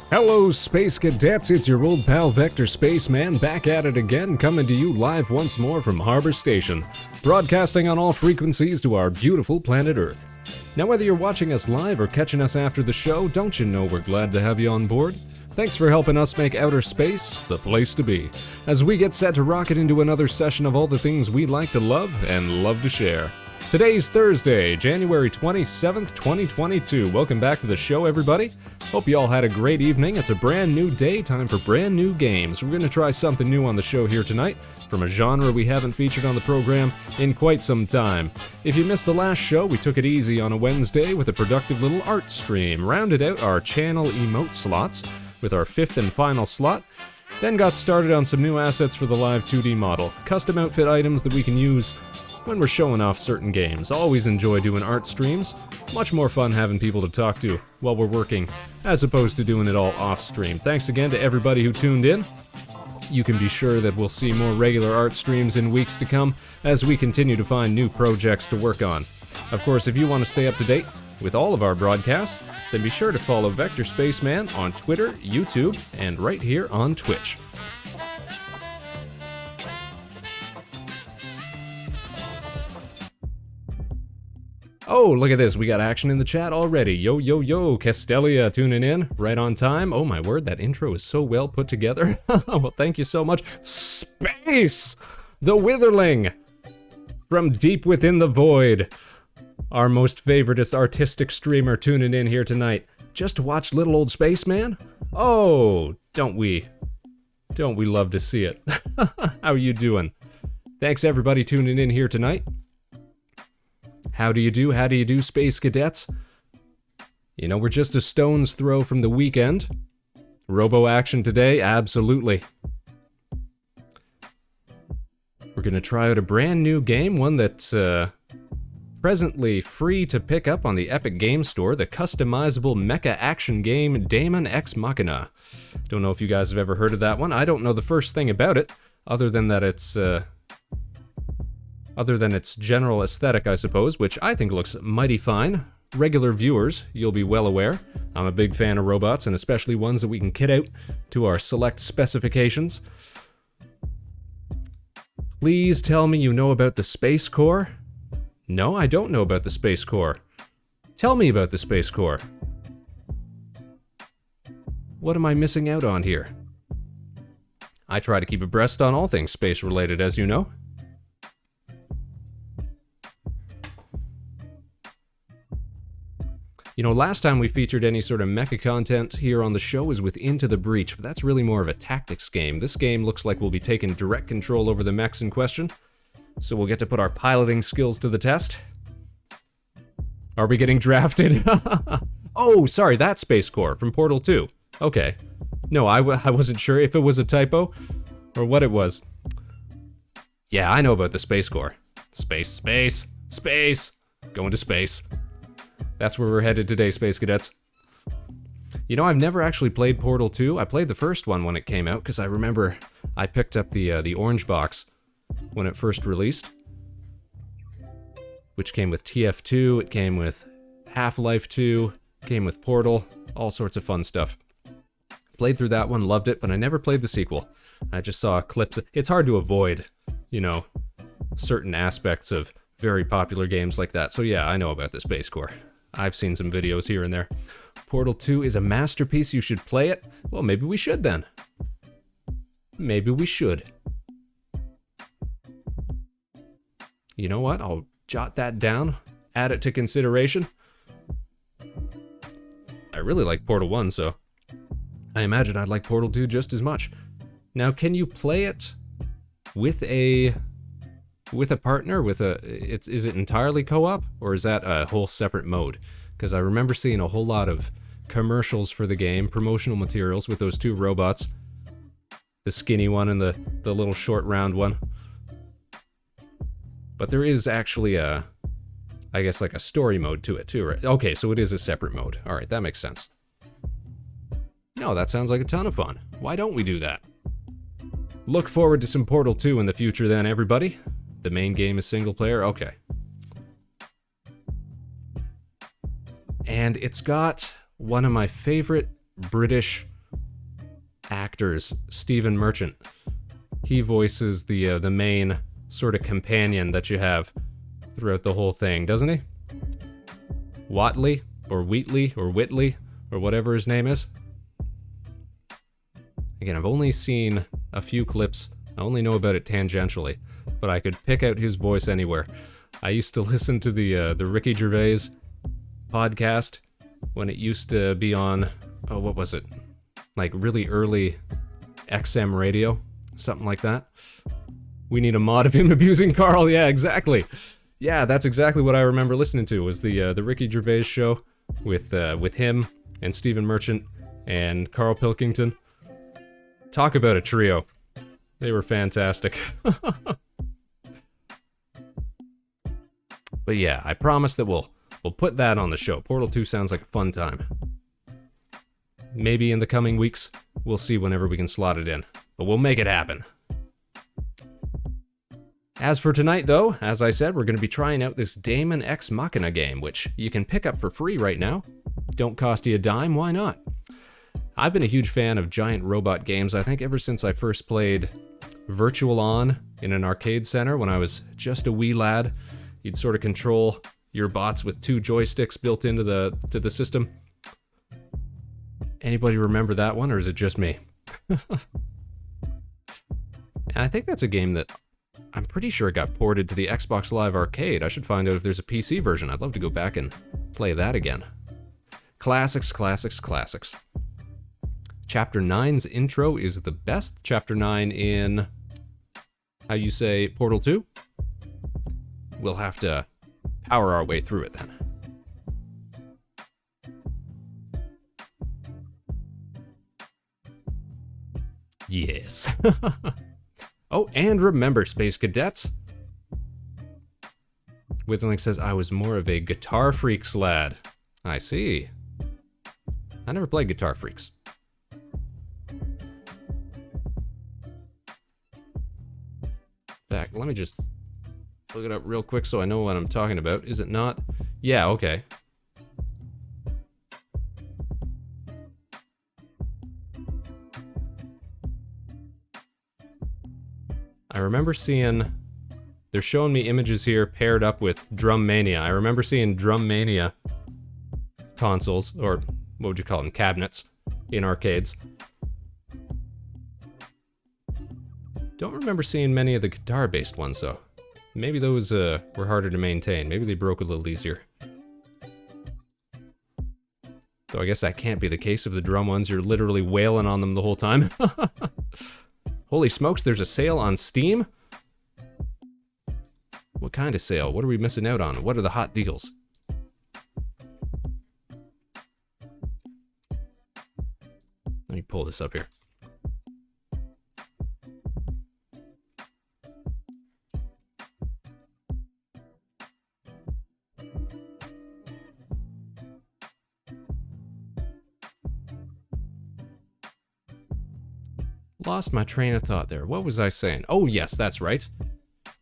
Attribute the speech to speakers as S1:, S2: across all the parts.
S1: Hello, Space Cadets, it's your old pal Vector Spaceman back at it again, coming to you live once more from Harbor Station, broadcasting on all frequencies to our beautiful planet Earth. Now, whether you're watching us live or catching us after the show, don't you know we're glad to have you on board? Thanks for helping us make outer space the place to be, as we get set to rocket into another session of all the things we like to love and love to share. Today's Thursday, January 27th, 2022. Welcome back to the show, everybody. Hope you all had a great evening. It's a brand new day, time for brand new games. We're going to try something new on the show here tonight, from a genre we haven't featured on the program in quite some time. If you missed the last show, we took it easy on a Wednesday with a productive little art stream, rounded out our channel emote slots with our fifth and final slot, then got started on some new assets for the live 2D model, custom outfit items that we can use when we're showing off certain games. Always enjoy doing art streams. Much more fun having people to talk to while we're working, as opposed to doing it all off stream. Thanks again to everybody who tuned in. You can be sure that we'll see more regular art streams in weeks to come as we continue to find new projects to work on. Of course, if you want to stay up to date with all of our broadcasts, then be sure to follow Vector Spaceman on Twitter, YouTube, and right here on Twitch. Oh, look at this. We got action in the chat already. Yo, yo, yo. Castelia tuning in right on time. Oh, my word. That intro is so well put together. Well, thank you so much. Space! The Witherling! From deep within the void. Our most favoritist artistic streamer tuning in here tonight. Just to watch little old Spaceman? Oh, don't we love to see it. How are you doing? Thanks, everybody tuning in here tonight. How do you do, Space Cadets? You know, we're just a stone's throw from the weekend. Robo action today, absolutely. We're gonna try out a brand new game, one that's presently free to pick up on the Epic Game Store, the customizable mecha action game Daemon X Machina. Don't know if you guys have ever heard of that one. I don't know the first thing about it, other than its general aesthetic, I suppose, which I think looks mighty fine. Regular viewers, you'll be well aware, I'm a big fan of robots, and especially ones that we can kit out to our select specifications. Please tell me you know about the Space Corps? No, I don't know about the Space Corps. Tell me about the Space Corps. What am I missing out on here? I try to keep abreast on all things space-related, as you know. You know, last time we featured any sort of mecha content here on the show was with Into the Breach, but that's really more of a tactics game. This game looks like we'll be taking direct control over the mechs in question, so we'll get to put our piloting skills to the test. Are we getting drafted? Oh, sorry, that's Space Corps from Portal 2. Okay. No, I wasn't sure if it was a typo or what it was. Yeah, I know about the Space Corps. Space. Going to space. That's where we're headed today, Space Cadets. You know, I've never actually played Portal 2. I played the first one when it came out, because I remember I picked up the orange box when it first released, which came with TF2, it came with Half-Life 2, came with Portal, all sorts of fun stuff. Played through that one, loved it, but I never played the sequel. I just saw clips. It's hard to avoid, you know, certain aspects of very popular games like that. So yeah, I know about the Space Corps. I've seen some videos here and there. Portal 2 is a masterpiece. You should play it. Well, maybe we should then. Maybe we should. You know what? I'll jot that down. Add it to consideration. I really like Portal 1, so I imagine I'd like Portal 2 just as much. Now, can you play it with a partner, is it entirely co-op, or is that a whole separate mode? Because I remember seeing a whole lot of commercials for the game, promotional materials with those two robots. The skinny one and the little short round one. But there is actually I guess like a story mode to it too, right? Okay, so it is a separate mode. Alright, that makes sense. No, that sounds like a ton of fun. Why don't we do that? Look forward to some Portal 2 in the future then, everybody. The main game is single player? Okay. And it's got one of my favorite British actors, Stephen Merchant. He voices the main sort of companion that you have throughout the whole thing, doesn't he? Watley, or Wheatley, or Whitley, or whatever his name is. Again, I've only seen a few clips. I only know about it tangentially, but I could pick out his voice anywhere. I used to listen to the Ricky Gervais podcast when it used to be on, oh, what was it? Like really early XM radio, something like that. We need a mod of him abusing Carl. Yeah, exactly. Yeah, that's exactly what I remember listening to, was the Ricky Gervais show with him and Stephen Merchant and Carl Pilkington. Talk about a trio. They were fantastic. But yeah, I promise that we'll put that on the show. Portal 2 sounds like a fun time. Maybe in the coming weeks, we'll see whenever we can slot it in. But we'll make it happen. As for tonight, though, as I said, we're going to be trying out this Daemon X Machina game, which you can pick up for free right now. Don't cost you a dime, why not? I've been a huge fan of giant robot games, I think ever since I first played Virtual On in an arcade center when I was just a wee lad. You'd sort of control your bots with 2 joysticks built into the system. Anybody remember that one, or is it just me? And I think that's a game that I'm pretty sure it got ported to the Xbox Live Arcade. I should find out if there's a PC version. I'd love to go back and play that again. Classics, classics, classics. Chapter 9's intro is the best. Chapter 9 in, how you say, Portal 2? We'll have to power our way through it then. Yes. Oh, and remember, Space Cadets. Witherlink says, I was more of a Guitar Freaks lad. I see. I never played Guitar Freaks. Back, let me just look it up real quick so I know what I'm talking about. Is it not? Yeah, okay. I remember seeing, they're showing me images here paired up with Drum Mania. I remember seeing Drum Mania consoles, or what would you call them, cabinets, in arcades. Don't remember seeing many of the guitar-based ones, though. Maybe those were harder to maintain. Maybe they broke a little easier. Though I guess that can't be the case of the drum ones. You're literally wailing on them the whole time. Holy smokes, there's a sale on Steam? What kind of sale? What are we missing out on? What are the hot deals? Let me pull this up here. Lost my train of thought there. What was I saying? Oh, yes, that's right.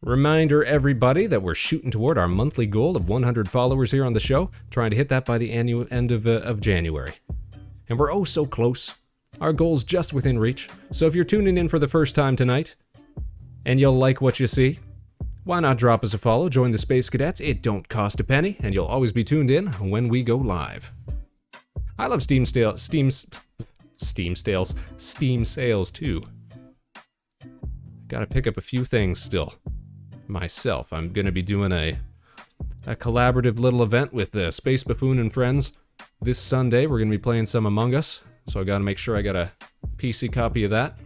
S1: Reminder, everybody, that we're shooting toward our monthly goal of 100 followers here on the show, trying to hit that by the annual end of January. And we're oh so close. Our goal's just within reach. So if you're tuning in for the first time tonight, and you'll like what you see, why not drop us a follow, join the Space Cadets? It don't cost a penny, and you'll always be tuned in when we go live. I love Steam sales too. Gotta pick up a few things still myself. I'm gonna be doing a collaborative little event with Space Buffoon and friends this Sunday. We're gonna be playing some Among Us, so I gotta make sure I got a PC copy of that.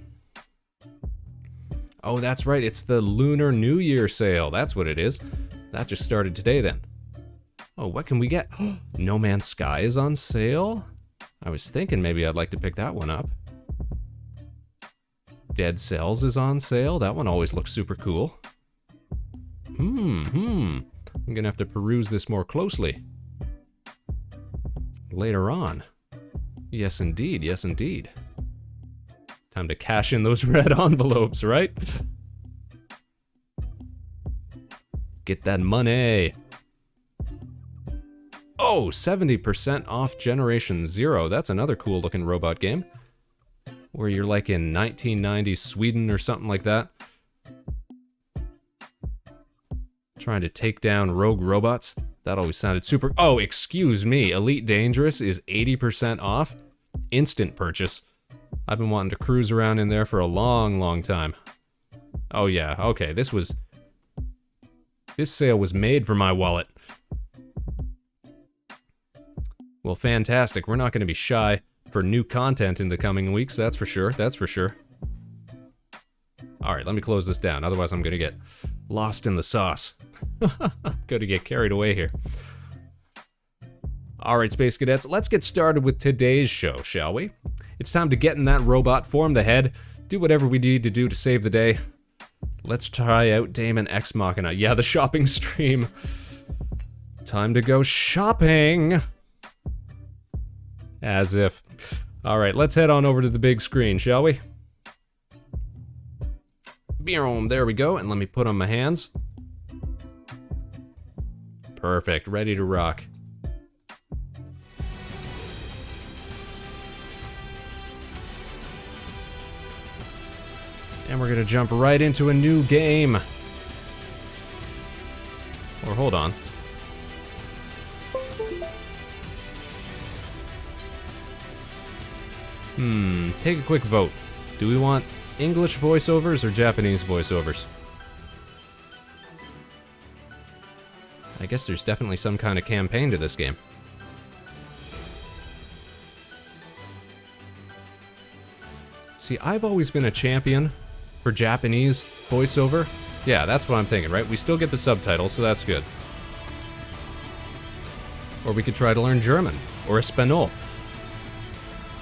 S1: Oh, that's right, it's the Lunar New Year sale. That's what it is. That just started today then. Oh, what can we get? No Man's Sky is on sale? I was thinking maybe I'd like to pick that one up. Dead Cells is on sale. That one always looks super cool. I'm gonna have to peruse this more closely later on. Yes, indeed. Yes, indeed. Time to cash in those red envelopes, right? Get that money. Oh, 70% off Generation Zero. That's another cool looking robot game. where you're like in 1990s Sweden or something like that. Trying to take down rogue robots. That always sounded super... Oh, excuse me. Elite Dangerous is 80% off. Instant purchase. I've been wanting to cruise around in there for a long, long time. Oh yeah, okay, this sale was made for my wallet. Well, fantastic. We're not going to be shy for new content in the coming weeks, that's for sure, that's for sure. Alright, let me close this down, otherwise I'm going to get lost in the sauce. Going to get carried away here. Alright, Space Cadets, let's get started with today's show, shall we? It's time to get in that robot, form the head, do whatever we need to do to save the day. Let's try out Daemon X Machina. Yeah, the shopping stream. Time to go shopping! As if. Alright, let's head on over to the big screen, shall we? There we go, and let me put on my hands. Perfect, ready to rock. And we're gonna jump right into a new game. Or hold on. Take a quick vote. Do we want English voiceovers or Japanese voiceovers? I guess there's definitely some kind of campaign to this game. See, I've always been a champion for Japanese voiceover. Yeah, that's what I'm thinking, right? We still get the subtitles, so that's good. Or we could try to learn German, or Espanol.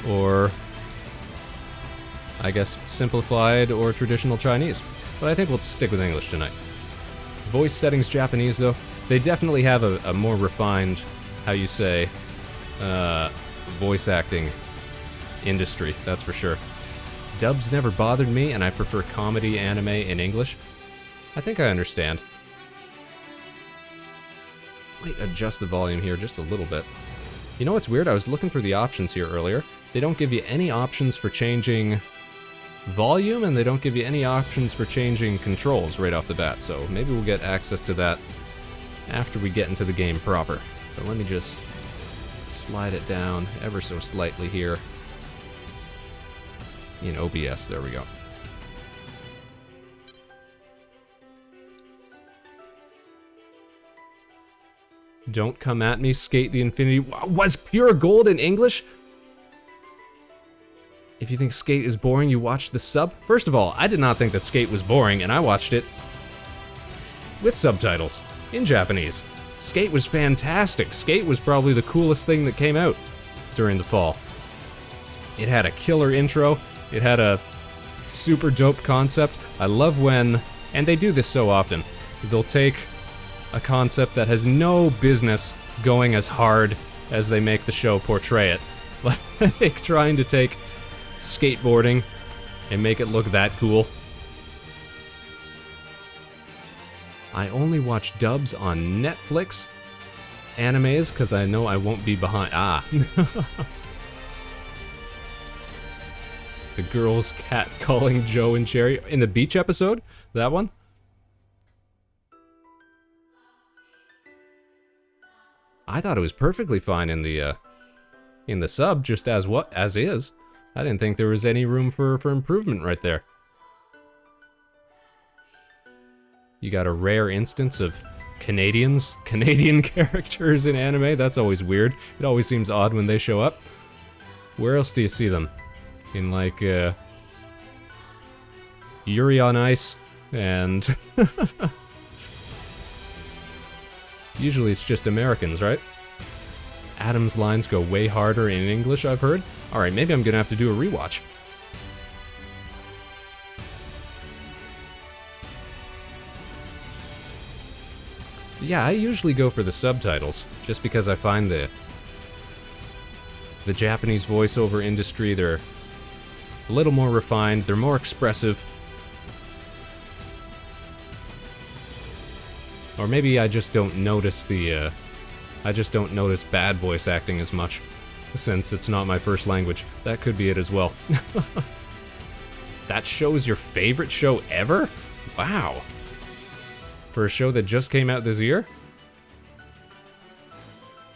S1: Or, I guess, simplified or traditional Chinese. But I think we'll stick with English tonight. Voice settings Japanese, though, they definitely have a more refined, how you say, voice acting industry, that's for sure. Dubs never bothered me, and I prefer comedy anime in English. I think I understand. Might adjust the volume here just a little bit. You know what's weird? I was looking through the options here earlier. They don't give you any options for changing volume, and they don't give you any options for changing controls right off the bat, so maybe we'll get access to that after we get into the game proper. But let me just slide it down ever so slightly here. In OBS, there we go. Don't come at me, Skate the Infinity... Was pure gold in English? If you think Skate is boring, you watch the sub? First of all, I did not think that Skate was boring, and I watched it with subtitles in Japanese. Skate was fantastic. Skate was probably the coolest thing that came out during the fall. It had a killer intro. It had a super dope concept. I love when, and they do this so often, they'll take a concept that has no business going as hard as they make the show portray it. Like trying to take skateboarding and make it look that cool. I only watch dubs on Netflix animes because I know I won't be behind. The girl's cat calling Joe and Cherry in the beach episode? That one? I thought it was perfectly fine in the sub, just as is. I didn't think there was any room for improvement right there. You got a rare instance of Canadian characters in anime. That's always weird. It always seems odd when they show up. Where else do you see them? In like Yuri on Ice and usually it's just Americans, right? Adam's lines go way harder in English, I've heard. Alright, maybe I'm gonna have to do a rewatch. Yeah, I usually go for the subtitles, just because I find the Japanese voiceover industry, they're a little more refined, they're more expressive. Or maybe I just don't notice I just don't notice bad voice acting as much. since it's not my first language. That could be it as well. That show's your favorite show ever? Wow. For a show that just came out this year?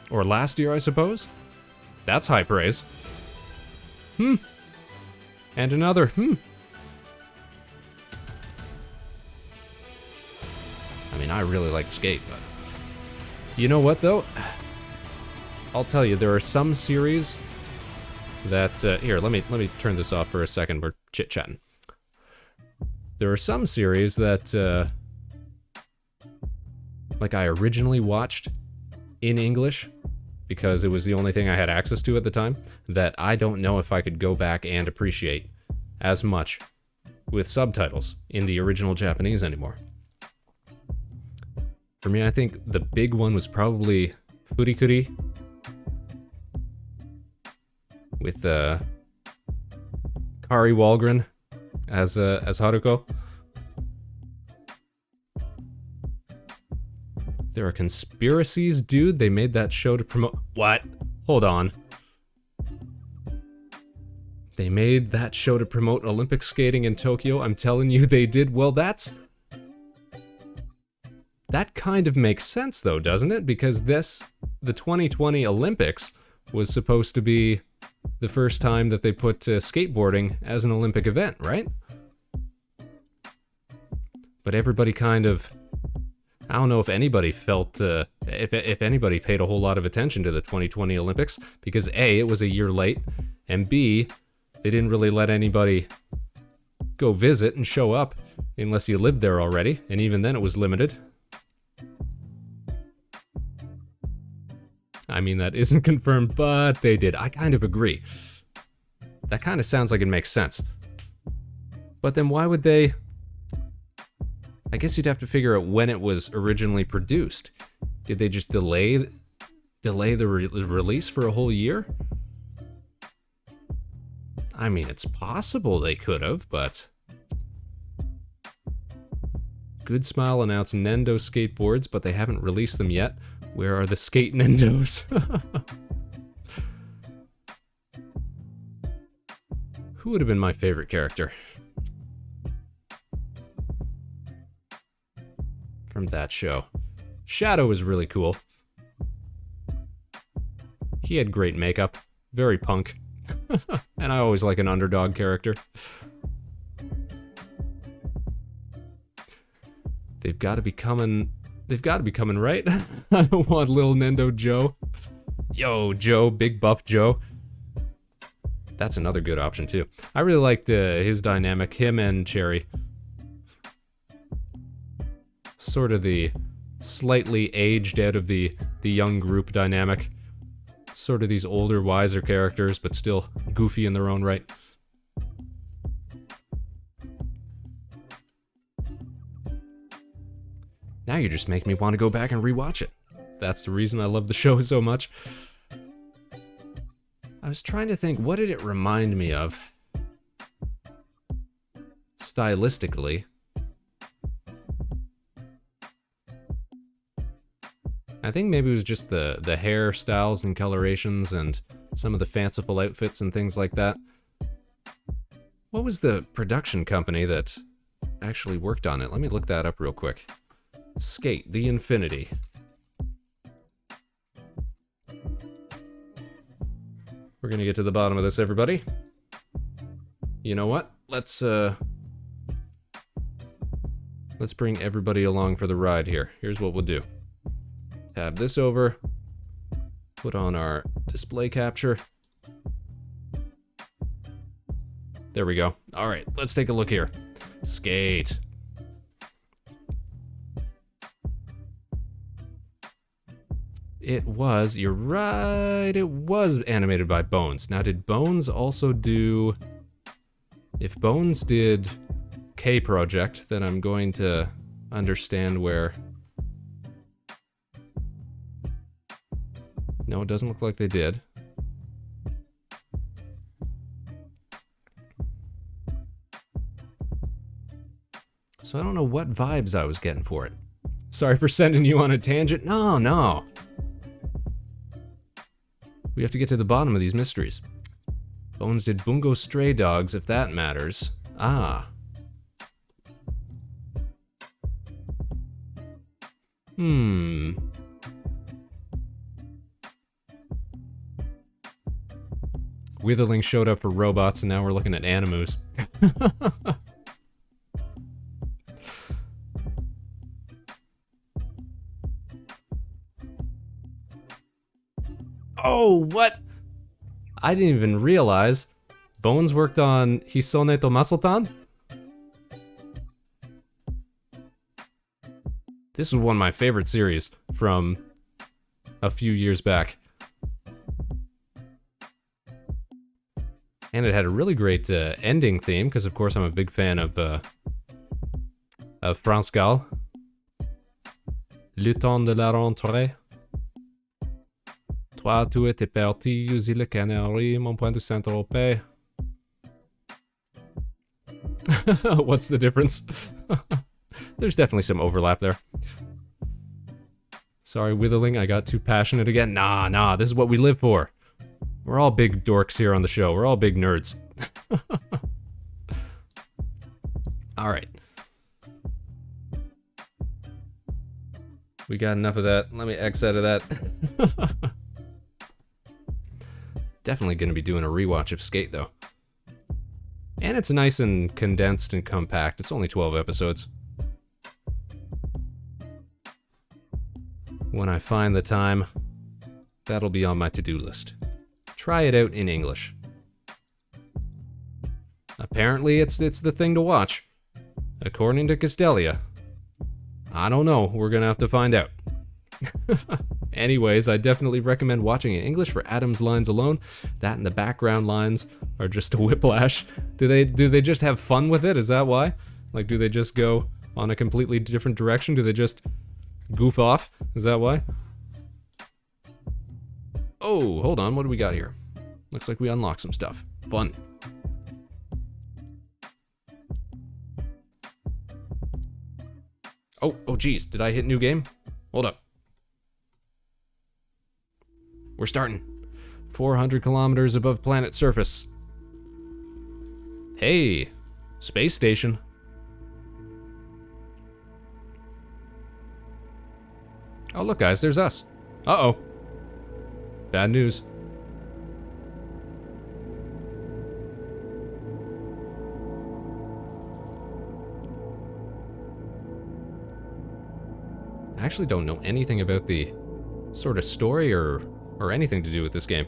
S1: Or last year, I suppose? That's high praise. And another, I mean, I really liked Skate, but... You know what, though? I'll tell you, there are some series that... here, let me turn this off for a second. We're chit-chatting. There are some series that, like, I originally watched in English, because it was the only thing I had access to at the time, that I don't know if I could go back and appreciate as much with subtitles in the original Japanese anymore. For me, I think the big one was probably Furikuri, with Kari Walgren as Haruko. There are conspiracies, dude. They made that show to promote... What? Hold on. They made that show to promote Olympic skating in Tokyo. I'm telling you, they did. Well, that kind of makes sense, though, doesn't it? Because the 2020 Olympics was supposed to be the first time that they put skateboarding as an Olympic event, right? But everybody kind of... I don't know if anybody felt, if anybody paid a whole lot of attention to the 2020 Olympics, because A, it was a year late, and B, they didn't really let anybody go visit and show up unless you lived there already, and even then it was limited. I mean, that isn't confirmed, but they did. I kind of agree. That kind of sounds like it makes sense. But then why would they... I guess you'd have to figure out when it was originally produced. Did they just delay the release for a whole year? I mean, it's possible they could have, but... Good Smile announced Nendo skateboards, but they haven't released them yet. Where are the skate Nendos? Who would have been my favorite character from that show? Shadow was really cool. He had great makeup, very punk, and I always like an underdog character. They've got to be coming, right? I don't want little Nendo Joe. Yo, Joe, big buff Joe. That's another good option too. I really liked his dynamic, him and Cherry. Sort of the slightly aged out of the young group dynamic. Sort of these older, wiser characters, but still goofy in their own right. Now you just make me want to go back and rewatch it. That's the reason I love the show so much. I was trying to think, what did it remind me of? Stylistically. I think maybe it was just the hairstyles and colorations and some of the fanciful outfits and things like that. What was the production company that actually worked on it? Let me look that up real quick. Skate, The Infinity. We're gonna get to the bottom of this, everybody. You know what? Let's bring everybody along for the ride here. Here's what we'll do. Tab this over. Put on our display capture. There we go. All right, let's take a look here. Skate. It was, you're right, it was animated by Bones. Now, did Bones also do... If Bones did K Project, then I'm going to understand where... No, it doesn't look like they did. So I don't know what vibes I was getting for it. Sorry for sending you on a tangent. No. We have to get to the bottom of these mysteries. Bones did Bungo Stray Dogs, if that matters. Ah. Witherling showed up for robots, and now we're looking at Animus. Oh, what? I didn't even realize Bones worked on Hisone to Masultan? This is one of my favorite series from a few years back. And it had a really great ending theme, because of course I'm a big fan of France Gall. Le temps de la rentrée. Toi, tu étais parti, usi le canari, mon point de Saint-Tropez. What's the difference? There's definitely some overlap there. Sorry, Witherling, I got too passionate again. Nah, this is what we live for. We're all big dorks here on the show. We're all big nerds. Alright. We got enough of that. Let me X out of that. Definitely going to be doing a rewatch of Skate, though. And it's nice and condensed and compact. It's only 12 episodes. When I find the time, that'll be on my to-do list. Try it out in English. Apparently, it's the thing to watch. According to Castelia. I don't know. We're gonna have to find out. Anyways, I definitely recommend watching in English for Adam's lines alone. That and the background lines are just a whiplash. Do they just have fun with it? Is that why? Like, do they just go on a completely different direction? Do they just goof off? Is that why? Oh, hold on. What do we got here? Looks like we unlocked some stuff. Fun. Oh geez. Did I hit new game? Hold up. We're starting. 400 kilometers above planet surface. Hey, space station. Oh, look, guys, there's us. Uh-oh. Bad news. I actually don't know anything about the sort of story or anything to do with this game.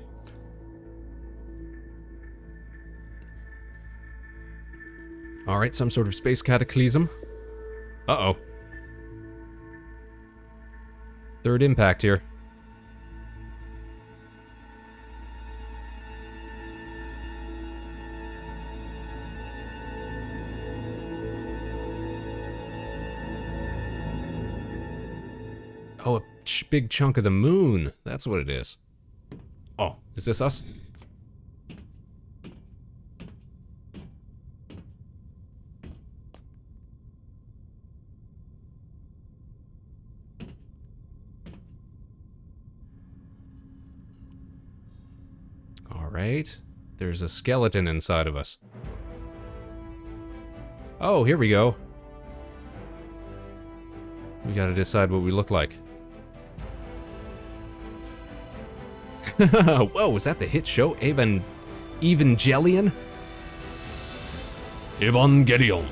S1: Alright, some sort of space cataclysm. Uh-oh. Third impact here. Oh, a big chunk of the moon. That's what it is. Oh, is this us? Alright. There's a skeleton inside of us. Oh, here we go. We gotta decide what we look like. Whoa, was that the hit show Evangelion? Evangelion.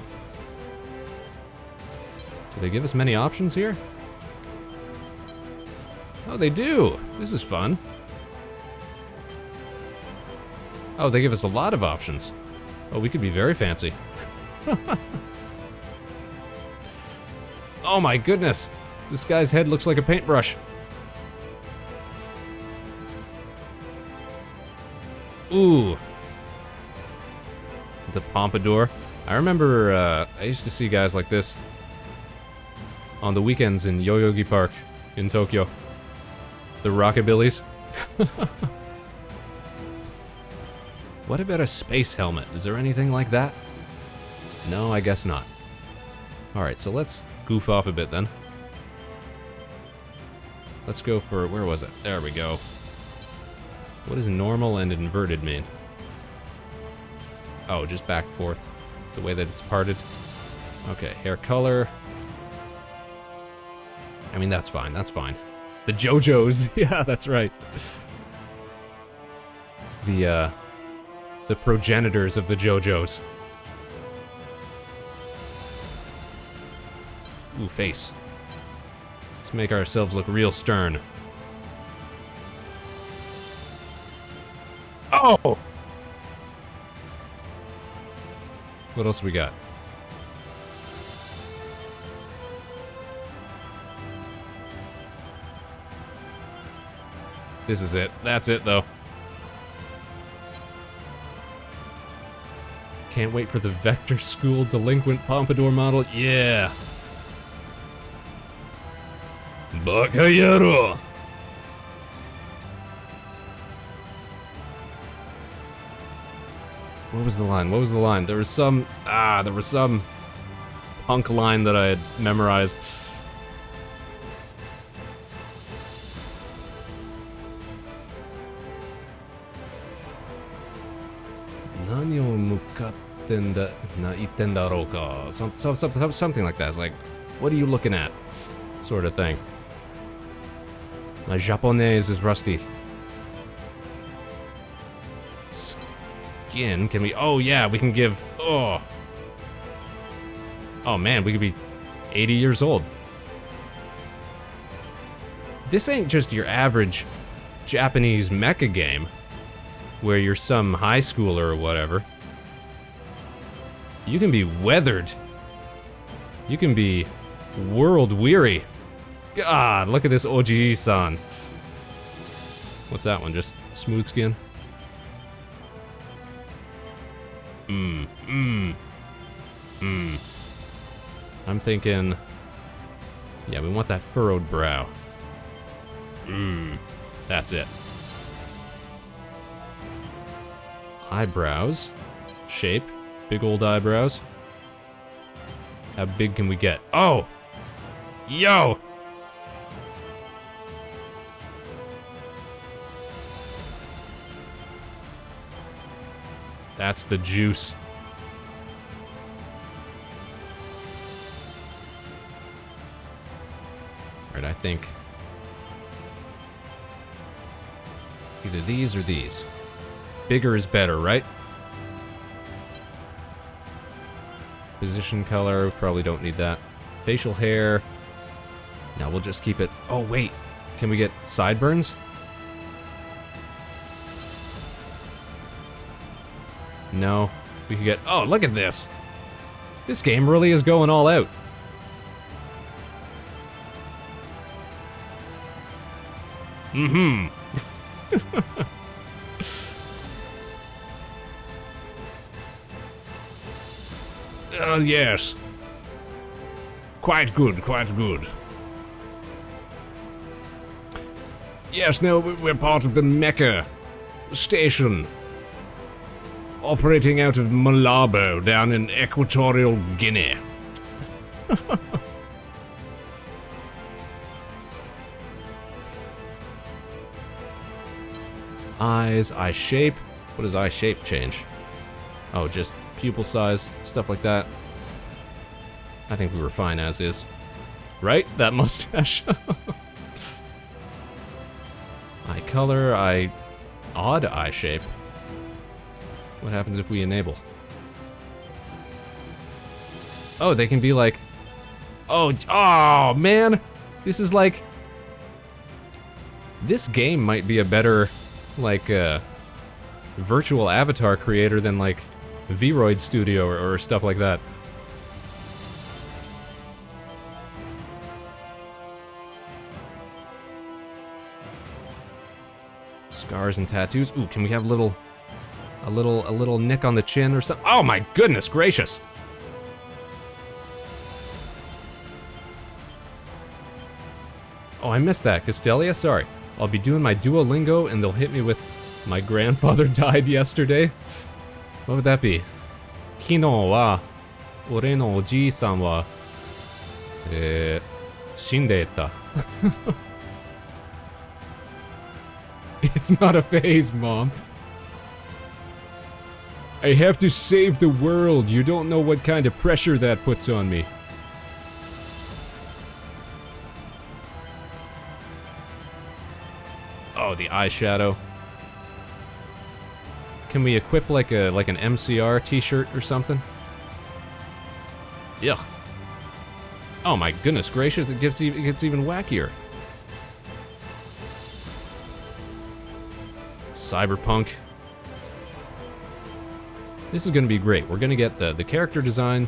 S1: Do they give us many options here? Oh, they do. This is fun. Oh, they give us a lot of options. Oh, we could be very fancy. Oh my goodness. This guy's head looks like a paintbrush. Ooh. The pompadour. I remember I used to see guys like this on the weekends in Yoyogi Park in Tokyo. The rockabillys. What about a space helmet? Is there anything like that? No, I guess not. Alright, so let's goof off a bit then. Let's go for, where was it? There we go. What does normal and inverted mean? Oh, just back and forth. The way that it's parted. Okay, hair color. I mean, that's fine, that's fine. The JoJo's, yeah, that's right. The progenitors of the JoJo's. Ooh, face. Let's make ourselves look real stern. Oh! What else we got? This is it. That's it, though. Can't wait for the Vector School Delinquent Pompadour model. Yeah! Bakayaro! What was the line? What was the line? There was some punk line that I had memorized. Nani o mukatte na itten daro ka? Something like that. It's like, what are you looking at? Sort of thing. My Japonese is rusty. Skin, can we... Oh, yeah, we can give... Oh. Oh, man, we could be 80 years old. This ain't just your average Japanese mecha game, where you're some high schooler or whatever. You can be weathered. You can be world-weary. God, look at this Oji-san. What's that one? Just smooth skin? I'm thinking... Yeah, we want that furrowed brow. That's it. Eyebrows. Shape. Big old eyebrows. How big can we get? Oh! Yo! That's the juice. Alright, I think... either these or these. Bigger is better, right? Position color, probably don't need that. Facial hair. Now we'll just keep it... Oh, wait. Can we get sideburns? No. We could get... Oh, look at this! This game really is going all out. Yes. Quite good, quite good. Yes, no, we're part of the Mecha station. Operating out of Malabo, down in Equatorial Guinea. Eyes, eye shape. What does eye shape change? Oh, just pupil size, stuff like that. I think we were fine as is. Right? That mustache. Eye color, odd eye shape. What happens if we enable? Oh, they can be like... Oh, man! This is like... This game might be a better, like, virtual avatar creator than, like, Vroid Studio or stuff like that. Scars and tattoos. Ooh, can we have a little nick on the chin or something? Oh my goodness gracious! Oh, I missed that, Castelia. Sorry. I'll be doing my Duolingo and they'll hit me with my grandfather died yesterday. What would that be? Kino wa ore no oji-san wa shindeita. It's not a phase, Mom. I have to save the world. You don't know what kind of pressure that puts on me. Oh, the eyeshadow. Can we equip like an MCR t-shirt or something? Yuck. Oh my goodness gracious, it gets even wackier. Cyberpunk. This is going to be great. We're going to get the character design,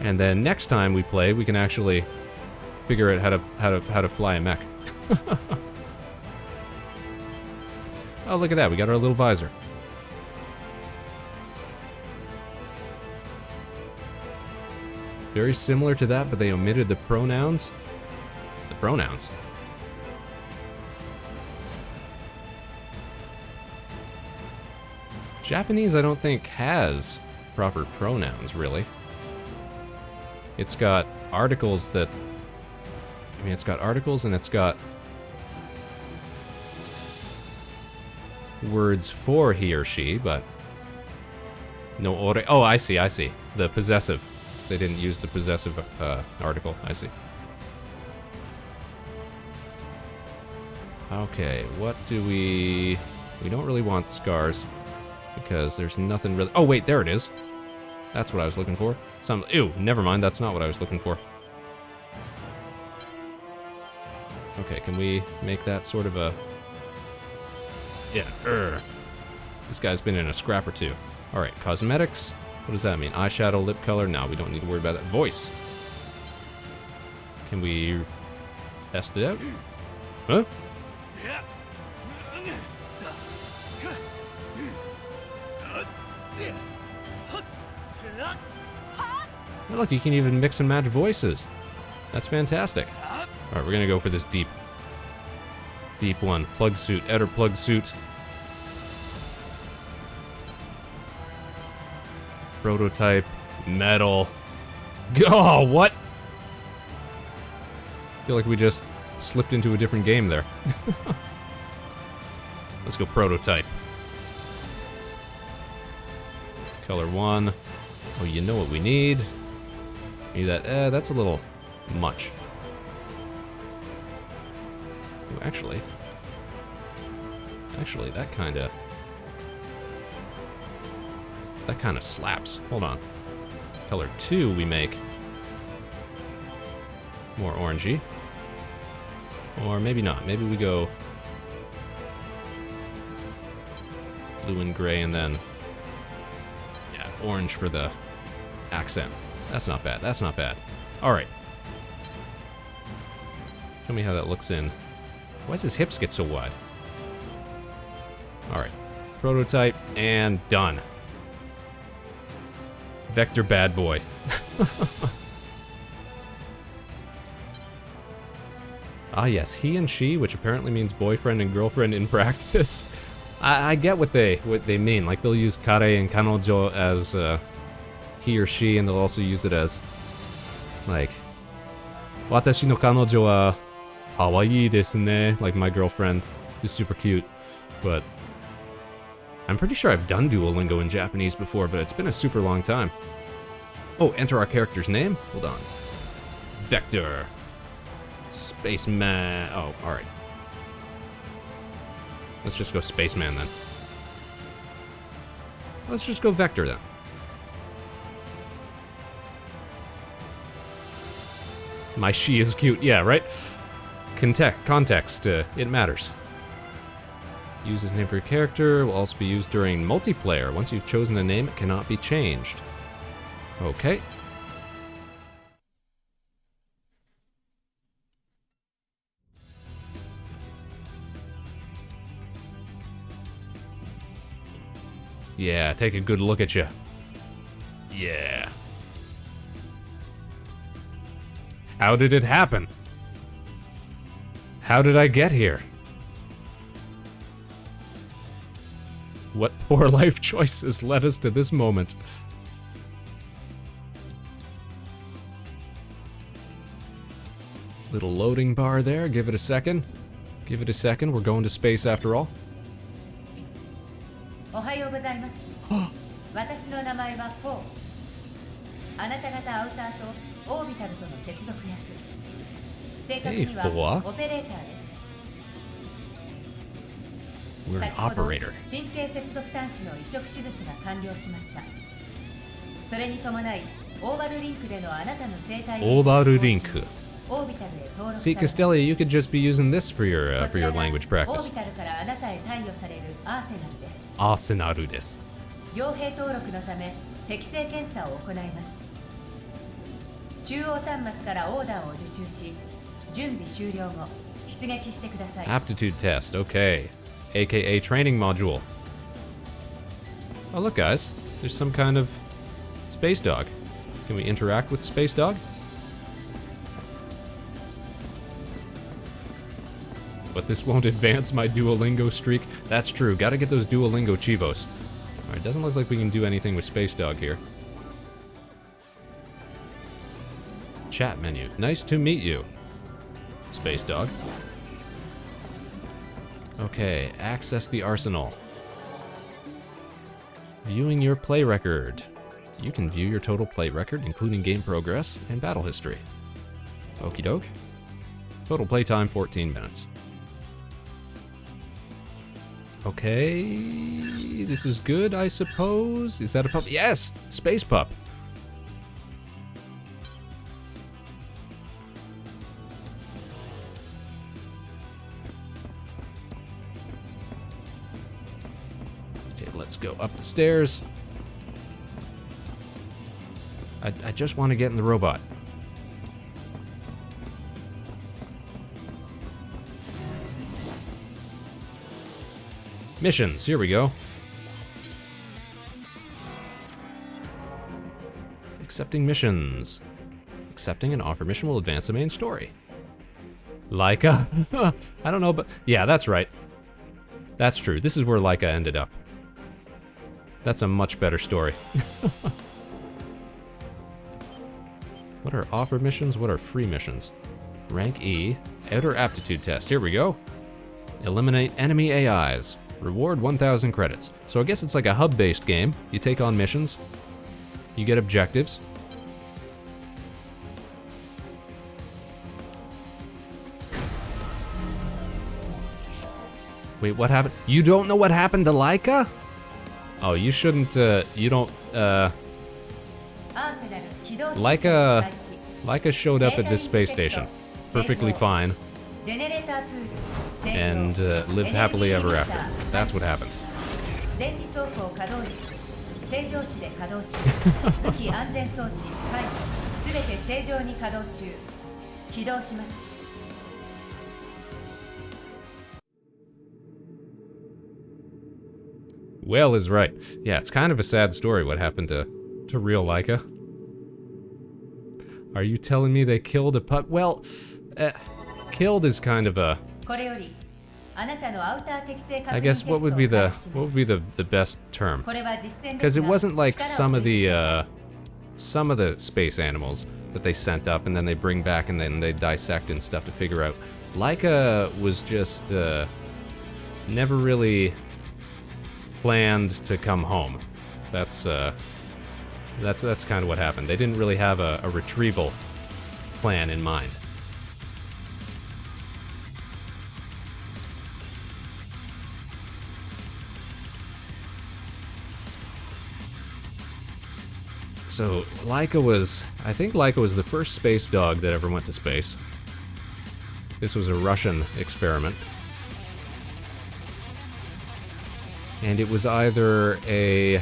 S1: and then next time we play, we can actually figure out how to fly a mech. Oh, look at that. We got our little visor. Very similar to that, but they omitted the pronouns. The pronouns. Japanese, I don't think, has proper pronouns, really. It's got articles that... I mean, it's got articles and it's got words for he or she, but no ore. Oh, I see. The possessive. They didn't use the possessive article. I see. Okay, what do we... We don't really want scars, because there's nothing really... Oh, wait, there it is. That's what I was looking for. Ew, never mind, that's not what I was looking for. Okay, can we make that sort of a... Yeah, This guy's been in a scrap or two. Alright, cosmetics. What does that mean? Eyeshadow, lip color? No, we don't need to worry about that. Voice. Can we test it out? Huh? Oh, look, you can even mix and match voices. That's fantastic. Alright, we're gonna go for this deep one. Plug suit, outer plug suit. Prototype, metal. Oh, what? I feel like we just slipped into a different game there. Let's go prototype. Color 1. Oh, you know what we need. Need that. That's a little much. Ooh, actually, that kind of slaps. Hold on. Color 2 we make more orangey. Or maybe not. Maybe we go blue and gray and then, yeah, orange for the accent. That's not bad. That's not bad. All right. Show me how that looks in. Why does his hips get so wide? All right. Prototype and done. Vector bad boy. Ah, yes, he and she, which apparently means boyfriend and girlfriend in practice. I get what they mean. Like, they'll use kare and kanojo as he or she, and they'll also use it as, like, watashi no kanojo wa kawaii desu ne. Like, my girlfriend is super cute. But I'm pretty sure I've done Duolingo in Japanese before, but it's been a super long time. Oh, enter our character's name? Hold on. Vector. Spaceman. Oh, alright. Let's just go Spaceman then. Let's just go Vector then. My she is cute. Yeah, right? Context. It matters. Use this name for your character. Will also be used during multiplayer. Once you've chosen a name, it cannot be changed. Okay. Yeah, take a good look at you. Yeah. How did it happen? How did I get here? What poor life choices led us to this moment? Little loading bar there, give it a second. Give it a second, we're going to space after all.
S2: おはようございます。私の名前はポー。あなた方アウターとオービタルとの接続役。正確にはオペレーターです。
S1: We're an operator.
S2: 神経接続端子の移植手術が完了しました。それに伴い、オーバルリンクでのあなたの生体
S1: Obaru Link.
S2: オービタルへ登録
S1: See, Castelia, you could just be using this for your language
S2: オ
S1: practice.
S2: ービタルからあなたへ貸与されるアーセナルです。
S1: Arsenaruです。
S2: 傭兵登録のため適正検査を行います。中央端末からオーダーを受注し、準備終了後、出撃してください。
S1: Aptitude test, okay. AKA training module. Oh, look, guys. There's some kind of space dog. Can we interact with space dog? But this won't advance my Duolingo streak. That's true. Gotta get those Duolingo chivos. Alright, doesn't look like we can do anything with space dog here. Chat menu. Nice to meet you, space dog. Okay, access the arsenal. Viewing your play record. You can view your total play record, including game progress and battle history. Okie doke. Total playtime 14 minutes. Okay, this is good, I suppose. Is that a pup? Yes! Space pup. Okay, let's go up the stairs. I just want to get in the robot. Missions, here we go. Accepting missions. Accepting an offer mission will advance the main story. Laika? I don't know, but yeah, that's right. That's true. This is where Laika ended up. That's a much better story. What are offer missions? What are free missions? Rank E. Outer aptitude test. Here we go. Eliminate enemy AIs. Reward 1,000 credits. So I guess it's like a hub-based game. You take on missions. You get objectives. Wait, what happened? You don't know what happened to Laika? Oh, you shouldn't, you don't, Laika showed up at this space station. Perfectly fine. And lived happily ever after. That's what happened. Well is right. Yeah, it's kind of a sad story what happened to real Laika. Are you telling me they killed a pup? Well, killed is kind of a... I guess what would be the best term? Because it wasn't like some of the space animals that they sent up and then they bring back and then they dissect and stuff to figure out. Laika was just never really planned to come home. That's kind of what happened. They didn't really have a retrieval plan in mind. So I think Laika was the first space dog that ever went to space. This was a Russian experiment. And it was either a...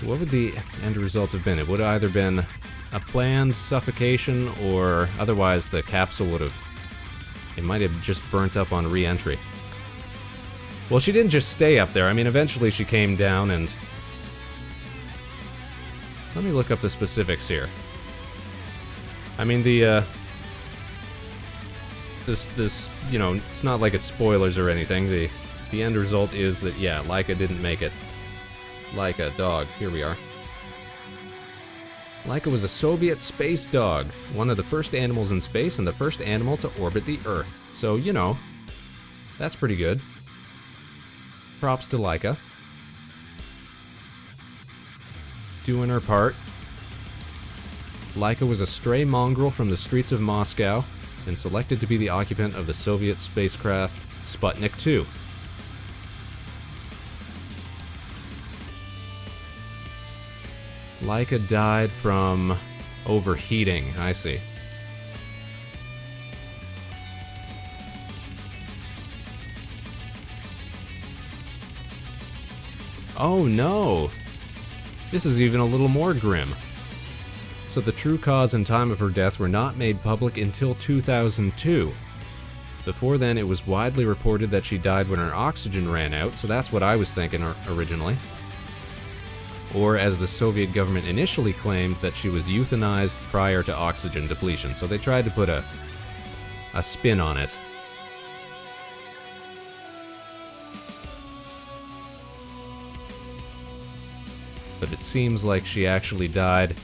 S1: What would the end result have been? It would have either been a planned suffocation or otherwise the capsule would have... It might have just burnt up on re-entry. Well, she didn't just stay up there. I mean, eventually she came down and... Let me look up the specifics here. I mean, the, This, you know, it's not like it's spoilers or anything. The end result is that, yeah, Laika didn't make it. Laika, dog, here we are. Laika was a Soviet space dog, one of the first animals in space and the first animal to orbit the Earth. So, you know, that's pretty good. Props to Laika. Doing her part. Laika was a stray mongrel from the streets of Moscow and selected to be the occupant of the Soviet spacecraft Sputnik 2. Laika died from overheating, I see. Oh no! This is even a little more grim. So the true cause and time of her death were not made public until 2002. Before then, it was widely reported that she died when her oxygen ran out, so that's what I was thinking originally. Or as the Soviet government initially claimed, that she was euthanized prior to oxygen depletion. So they tried to put a spin on it. But it seems like she actually died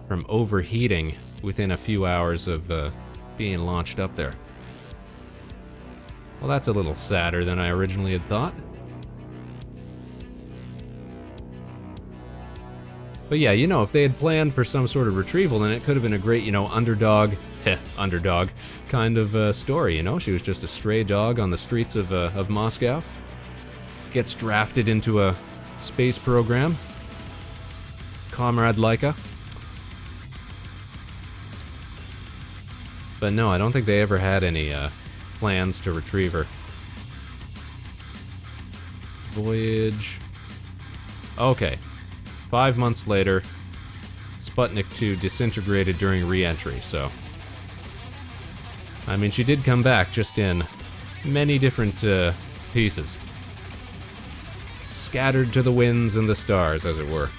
S1: from overheating within a few hours of being launched up there. Well, that's a little sadder than I originally had thought. But yeah, you know, if they had planned for some sort of retrieval, then it could have been a great, you know, underdog kind of story, you know? She was just a stray dog on the streets of Moscow. Gets drafted into a space program. Comrade Laika. But no, I don't think they ever had any plans to retrieve her. Voyage. Okay. 5 months later, Sputnik 2 disintegrated during re-entry, so... I mean, she did come back, just in many different pieces. Scattered to the winds and the stars, as it were.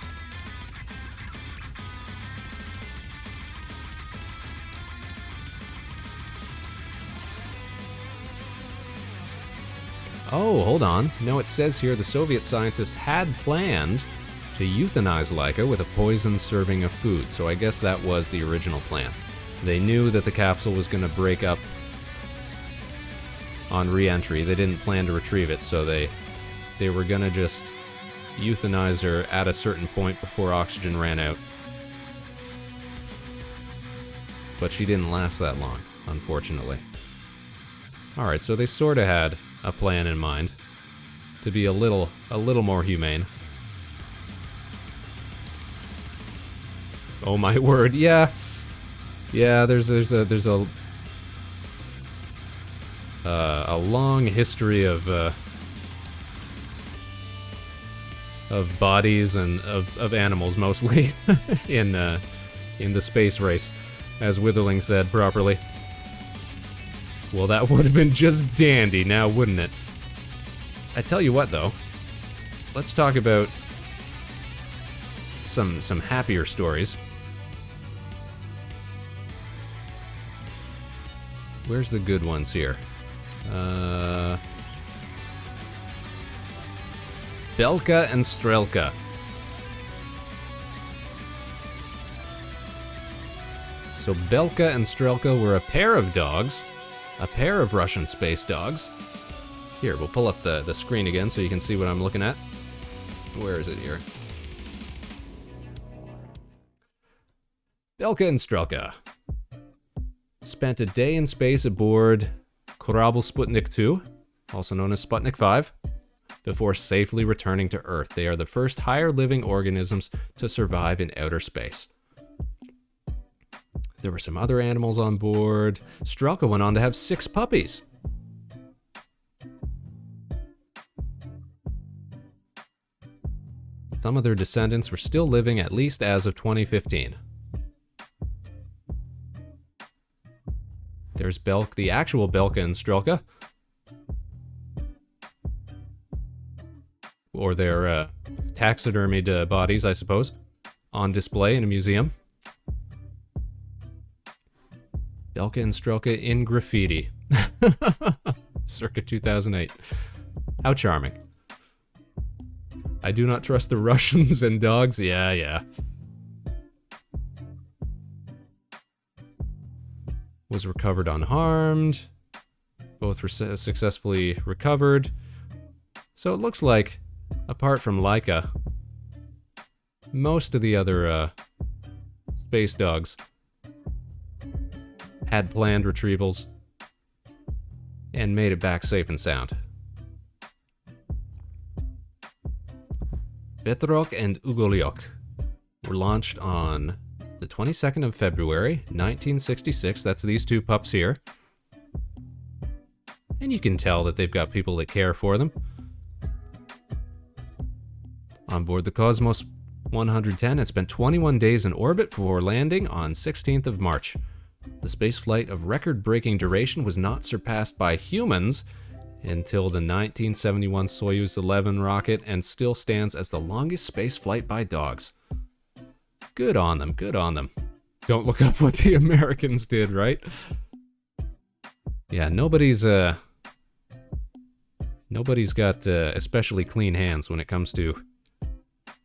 S1: Oh, hold on. No, it says here the Soviet scientists had planned to euthanize Laika with a poisoned serving of food, so I guess that was the original plan. They knew that the capsule was going to break up on re-entry. They didn't plan to retrieve it, so they were going to just euthanize her at a certain point before oxygen ran out. But she didn't last that long, unfortunately. Alright, so they sort of had a plan in mind to be a little more humane. Oh my word, yeah. Yeah, there's a long history of bodies and of animals mostly in the space race, as Witherling said properly. Well, that would have been just dandy now, wouldn't it? I tell you what, though. Let's talk about some happier stories. Where's the good ones here? Belka and Strelka. So Belka and Strelka were a pair of dogs. A pair of Russian space dogs. Here, we'll pull up the screen again so you can see what I'm looking at. Where is it here? Belka and Strelka spent a day in space aboard Kорабль Sputnik 2, also known as Sputnik 5, before safely returning to Earth. They are the first higher living organisms to survive in outer space. There were some other animals on board. Strelka went on to have 6 puppies. Some of their descendants were still living, at least as of 2015. There's the actual Belka and Strelka. Or their taxidermied bodies, I suppose, on display in a museum. Belka and Strelka in graffiti. Circa 2008. How charming. I do not trust the Russians and dogs. Yeah. was recovered unharmed. Both were successfully recovered. So it looks like, apart from Laika, most of the other space dogs had planned retrievals and made it back safe and sound. Petrok and Ugolyok were launched on the 22nd of February, 1966. That's these two pups here. And you can tell that they've got people that care for them. On board the Cosmos 110, it spent 21 days in orbit before landing on 16th of March. The spaceflight of record-breaking duration was not surpassed by humans until the 1971 Soyuz 11 rocket, and still stands as the longest spaceflight by dogs. Good on them, good on them. Don't look up what the Americans did, right? Yeah, nobody's got especially clean hands when it comes to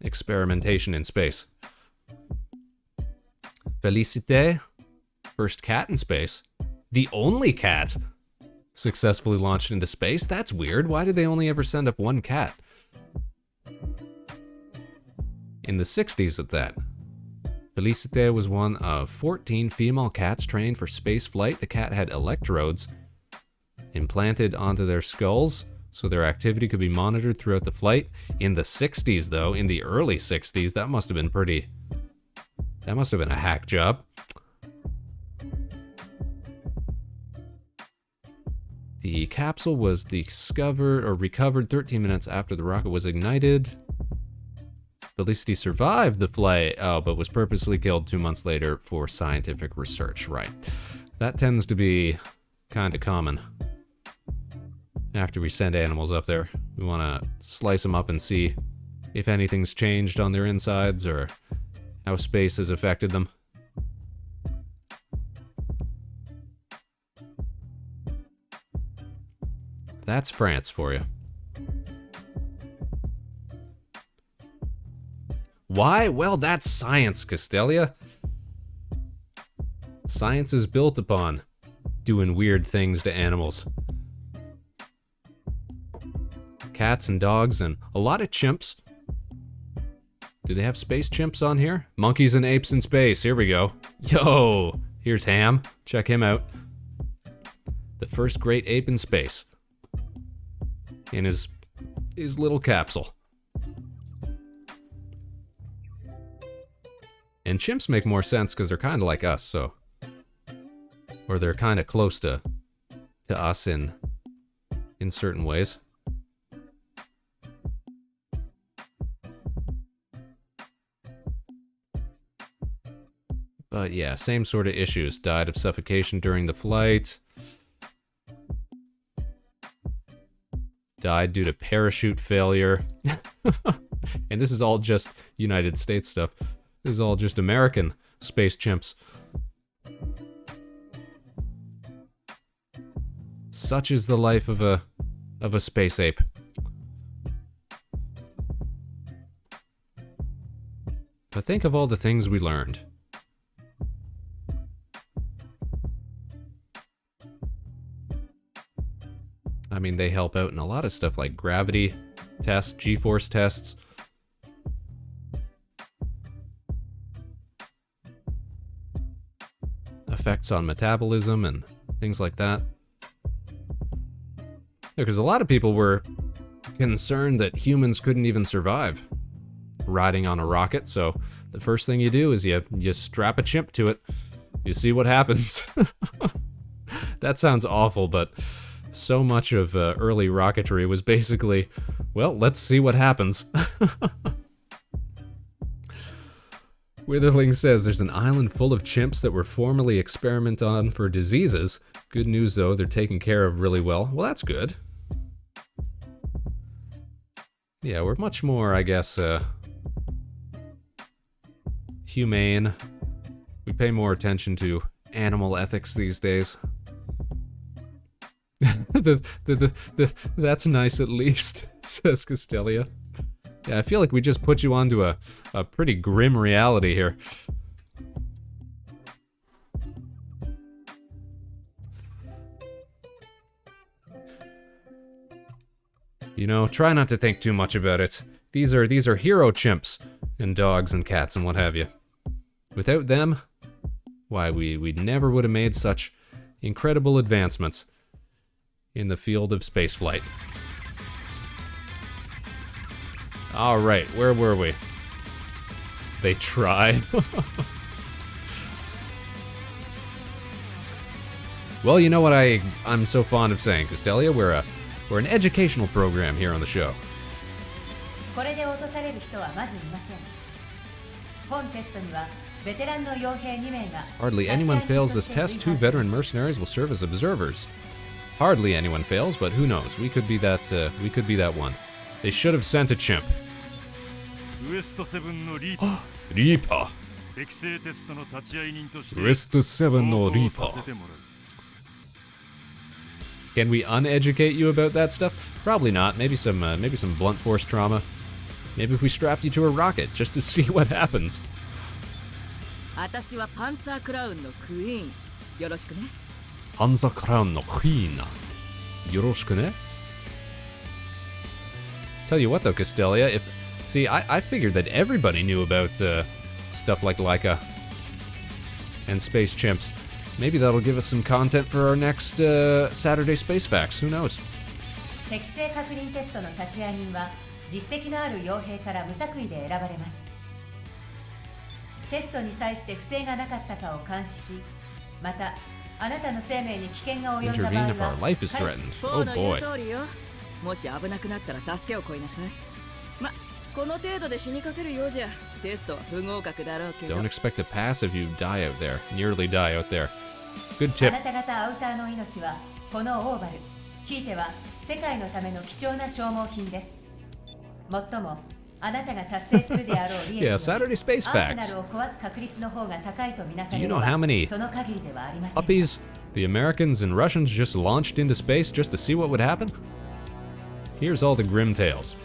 S1: experimentation in space. Felicite, first cat in space. The only cat successfully launched into space? That's weird. Why did they only ever send up one cat? In the 60s at that. Felicite was one of 14 female cats trained for space flight. The cat had electrodes implanted onto their skulls so their activity could be monitored throughout the flight. In the 60s, though, in the early 60s, that must have been a hack job. The capsule was recovered 13 minutes after the rocket was ignited. Felicity survived the flight, but was purposely killed 2 months later for scientific research. Right. That tends to be kind of common. After we send animals up there, we want to slice them up and see if anything's changed on their insides or how space has affected them. That's France for you. Why? Well, that's science, Castelia. Science is built upon doing weird things to animals. Cats and dogs and a lot of chimps. Do they have space chimps on here? Monkeys and apes in space. Here we go. Yo! Here's Ham. Check him out. The first great ape in space. In his little capsule. And chimps make more sense because they're kind of like us, so... Or they're kind of close to us in certain ways. But yeah, same sort of issues. Died of suffocation during the flight. Died due to parachute failure. And this is all just United States stuff. This is all just American space chimps. Such is the life of a space ape. But think of all the things we learned. I mean, they help out in a lot of stuff like gravity tests, G-force tests. Effects on metabolism and things like that. Because a lot of people were concerned that humans couldn't even survive riding on a rocket, so the first thing you do is you strap a chimp to it. You see what happens. That sounds awful, but so much of early rocketry was basically, well, let's see what happens. Witherling says there's an island full of chimps that were formerly experimented on for diseases. Good news, though, they're taken care of really well. Well, that's good. Yeah, we're much more, I guess, humane. We pay more attention to animal ethics these days. That's nice at least, says Castelia. Yeah, I feel like we just put you onto a pretty grim reality here. You know, try not to think too much about it. These are hero chimps and dogs and cats and what have you. Without them, why, we never would have made such incredible advancements in the field of spaceflight. All right, where were we? They tried. Well, you know what I'm so fond of saying, Castelia? We're an educational program here on the show. Hardly anyone fails this test. 2 veteran mercenaries will serve as observers. Hardly anyone fails, but who knows? We could be that. We could be that one. They should have sent a chimp. Reaper. Resto 7 no Reaper. Can we uneducate you about that stuff? Probably not. Maybe some blunt force trauma. Maybe if we strapped you to a rocket just to see what happens. Panzer Crown no Queen. Yoroshiku ne? Tell you what though, Castelia, I figured that everybody knew about stuff like Laika and space chimps. Maybe that'll give us some content for our next Saturday Space Facts. Who knows? Intervene if our life is threatened. Oh boy. Don't expect to pass if you die out there. Nearly die out there. Good tip. Yeah, Saturday Space Facts. Do you know how many puppies the Americans and Russians just launched into space just to see what would happen? Here's all the grim tales.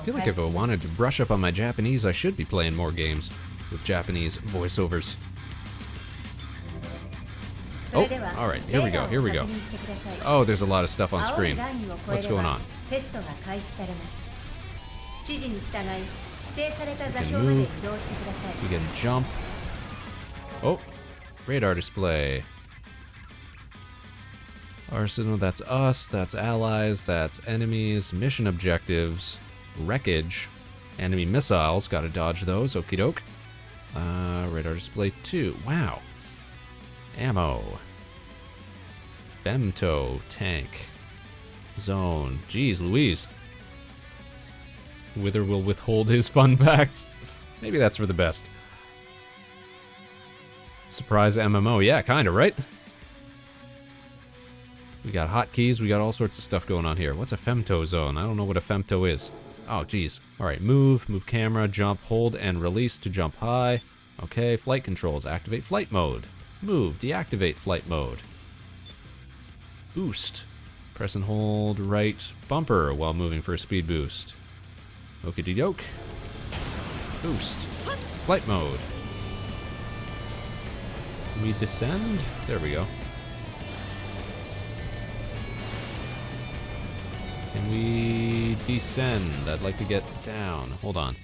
S1: I feel like if I wanted to brush up on my Japanese, I should be playing more games with Japanese voiceovers. Oh, alright, here we go, here we go. Oh, there's a lot of stuff on screen. What's going on? We can move. We can jump. Oh, radar display. Arsenal, that's us, that's allies, that's enemies, mission objectives, wreckage, enemy missiles, gotta dodge those, okie doke. Radar display 2, wow. Ammo. Femto, tank. Zone, jeez Louise. Wither will withhold his fun facts. Maybe that's for the best. Surprise MMO, yeah, kinda, right? We got hotkeys, we got all sorts of stuff going on here. What's a femto zone? I don't know what a femto is. Oh, geez. Alright, move camera, jump, hold, and release to jump high. Okay, flight controls, activate flight mode. Move, deactivate flight mode. Boost. Press and hold right bumper while moving for a speed boost. Okie doke. Boost. Flight mode. We descend? There we go. Can we descend? I'd like to get down. Hold on.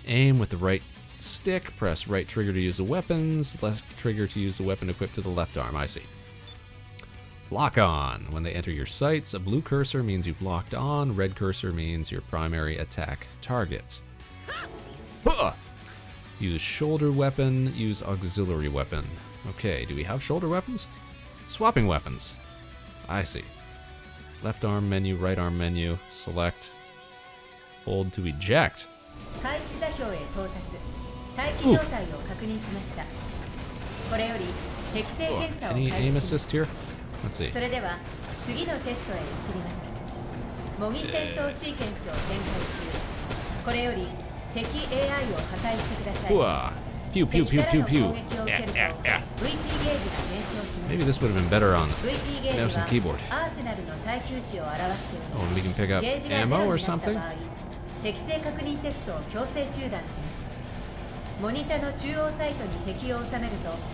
S1: Aim with the right stick. Press right trigger to use the weapons. Left trigger to use the weapon equipped to the left arm. I see. Lock on. When they enter your sights, a blue cursor means you've locked on. Red cursor means your primary attack target. Huh! Use shoulder weapon. Use auxiliary weapon. Okay, do we have shoulder weapons? Swapping weapons. I see. Left arm menu, right arm menu, select, hold to eject. Any aim assist here? Let's see. Pew, pew, pew, pew, pew. Maybe this would have been better on mouse and keyboard. Oh, and we can pick up ammo or something?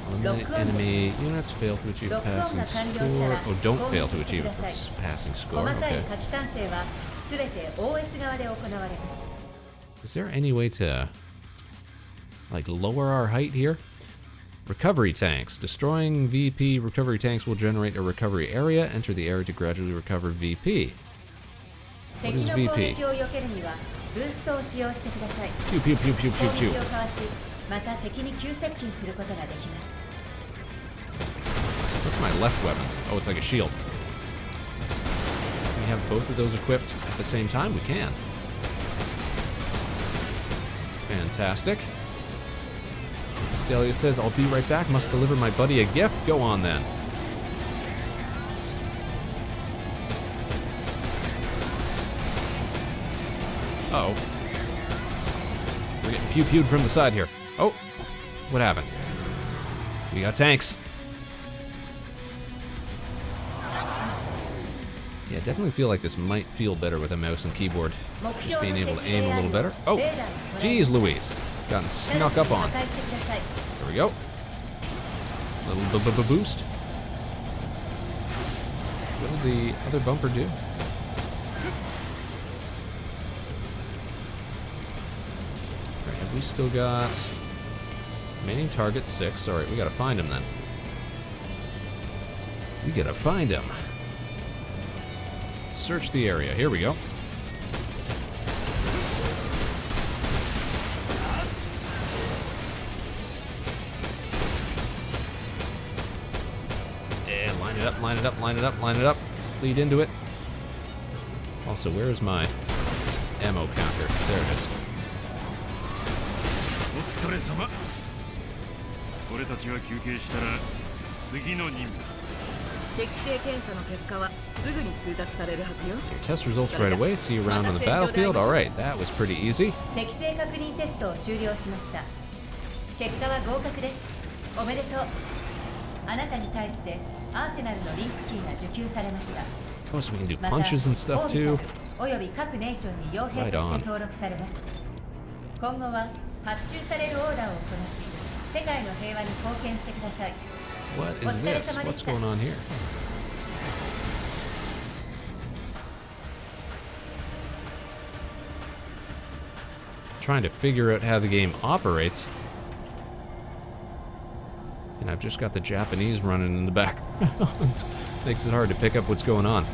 S1: Eliminate enemy units, fail to achieve passing score. Oh, don't fail to achieve passing score. Okay. Is there any way to, like, lower our height here? Recovery tanks. Destroying VP recovery tanks will generate a recovery area. Enter the area to gradually recover VP. What is VP? Pew, pew, pew, pew, pew, pew. What's my left weapon? Oh, it's like a shield. Can we have both of those equipped at the same time? We can. Fantastic. Stelia says, I'll be right back. Must deliver my buddy a gift. Go on then. Uh-oh. We're getting pew-pewed from the side here. Oh, what happened? We got tanks. Yeah, definitely feel like this might feel better with a mouse and keyboard. Just being able to aim a little better. Oh, geez Louise. Gotten snuck up on. There we go. Little boost. What did the other bumper do? Alright, have we still got remaining target 6? Alright, we gotta find him then. We gotta find him. Search the area. Here we go. Line it up, line it up, line it up. Lead into it. Also, where is my ammo counter? There it is. Your test results right away. See you around on the battlefield. Alright, that was pretty easy. Oh, so we can do punches and stuff too. Right on. What is this? What's going on here? Trying to figure out how the game operates. And I've just got the Japanese running in the back. Makes it hard to pick up what's going on.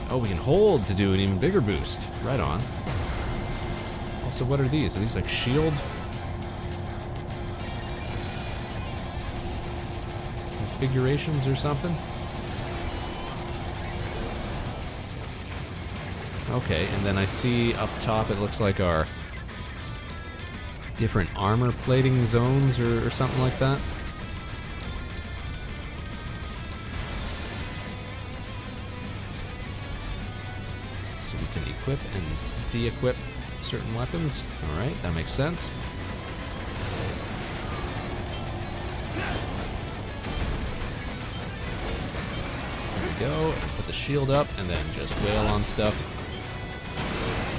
S1: Oh, we can hold to do an even bigger boost. Right on. Also, what are these? Are these like shield? Configurations or something? Okay, and then I see up top it looks like our different armor plating zones or something like that. So we can equip and de-equip certain weapons. Alright, that makes sense. There we go. Put the shield up and then just wail on stuff.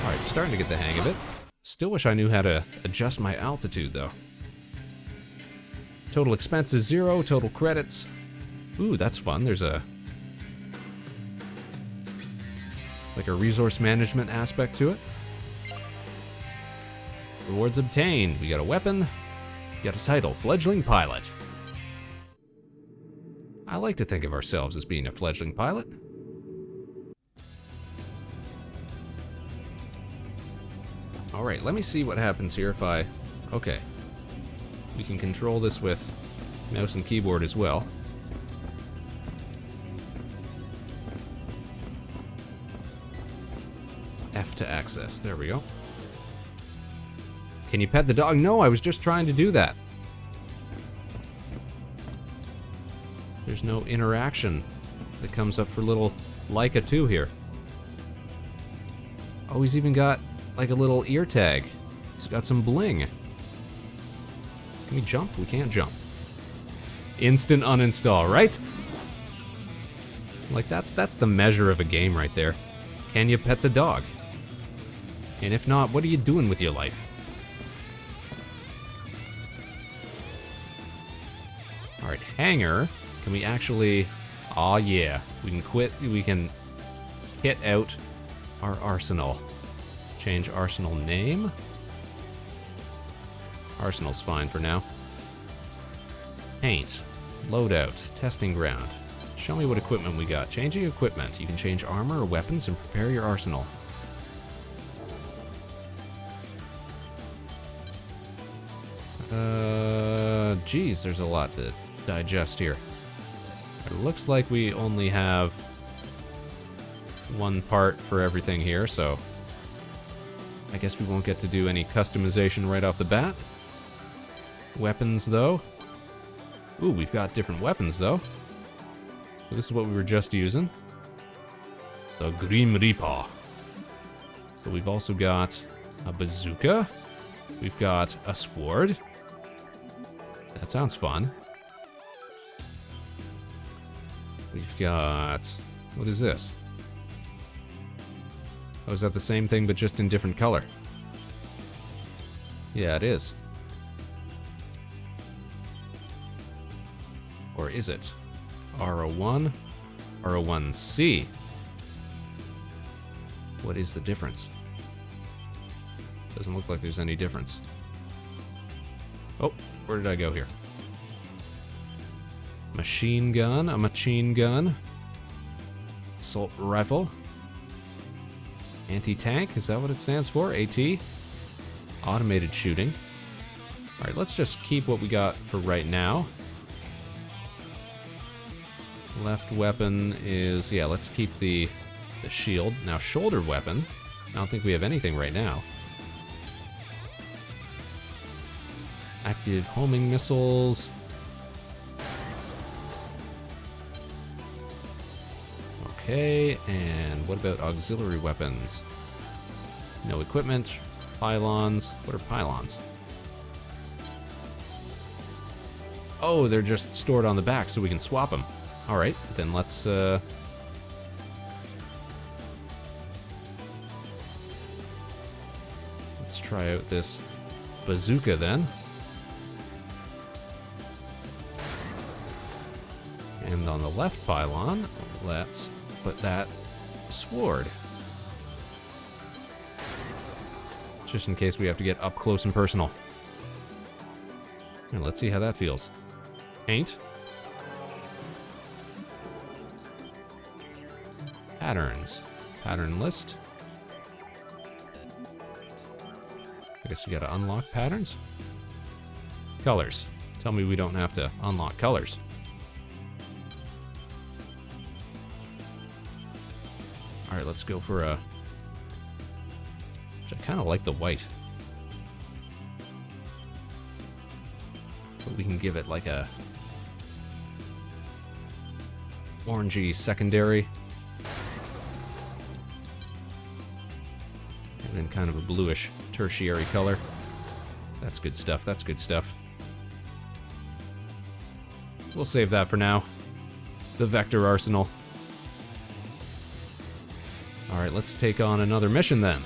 S1: Alright, starting to get the hang of it. Still wish I knew how to adjust my altitude, though. Total expenses 0, total credits. Ooh, that's fun. There's a like a resource management aspect to it. Rewards obtained. We got a weapon. We got a title, Fledgling Pilot. I like to think of ourselves as being a fledgling pilot. Alright, let me see what happens here if I... Okay. We can control this with mouse and keyboard as well. F to access. There we go. Can you pet the dog? No, I was just trying to do that. There's no interaction that comes up for little Leica 2 here. Oh, he's even got like a little ear tag He's got some bling. Can we jump? We can't jump. Instant uninstall, right? Like, that's the measure of a game right there. Can you pet the dog? And if not, what are you doing with your life? Alright, hangar. Can we actually... Aw, yeah. We can quit. We can kit out our arsenal. Change arsenal name. Arsenal's fine for now. Paint. Loadout. Testing ground. Show me what equipment we got. Changing equipment. You can change armor or weapons and prepare your arsenal. Geez, there's a lot to digest here. It looks like we only have one part for everything here, so I guess we won't get to do any customization right off the bat. Weapons, though. Ooh, we've got different weapons, though. So this is what we were just using. The Grim Reaper. But we've also got a bazooka. We've got a sword. That sounds fun. We've got... What is this? Oh, is that the same thing but just in different color? Yeah, it is. Or is it? R01? R01C? What is the difference? Doesn't look like there's any difference. Oh, where did I go here? Machine gun, a machine gun. Assault rifle. Anti-tank, is that what it stands for? AT? Automated shooting. Alright, let's just keep what we got for right now. Left weapon is... Yeah, let's keep the shield. Now, shoulder weapon. I don't think we have anything right now. Active homing missiles. Okay, and what about auxiliary weapons? No equipment. Pylons. What are pylons? Oh, they're just stored on the back so we can swap them. Alright, then let's try out this bazooka then. And on the left pylon, let's put that sword. Just in case we have to get up close and personal. And let's see how that feels. Paint. Patterns. Pattern list. I guess we gotta unlock patterns. Colors. Tell me we don't have to unlock colors. Alright, let's go for a... Which I kind of like the white. But we can give it like a... orangey secondary. And then kind of a bluish tertiary color. That's good stuff, that's good stuff. We'll save that for now. The Vector Arsenal. Alright, let's take on another mission then.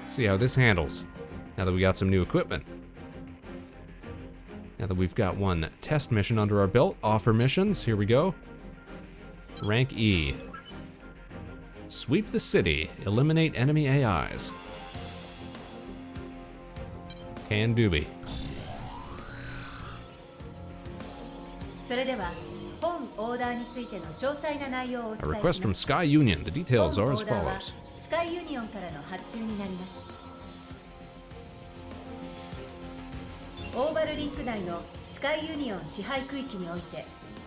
S1: See how this handles. Now that we got some new equipment. Now that we've got one test mission under our belt, offer missions, here we go. Rank E. Sweep the city, eliminate enemy AIs. Can doobie. A request from Sky Union. The details are as follows.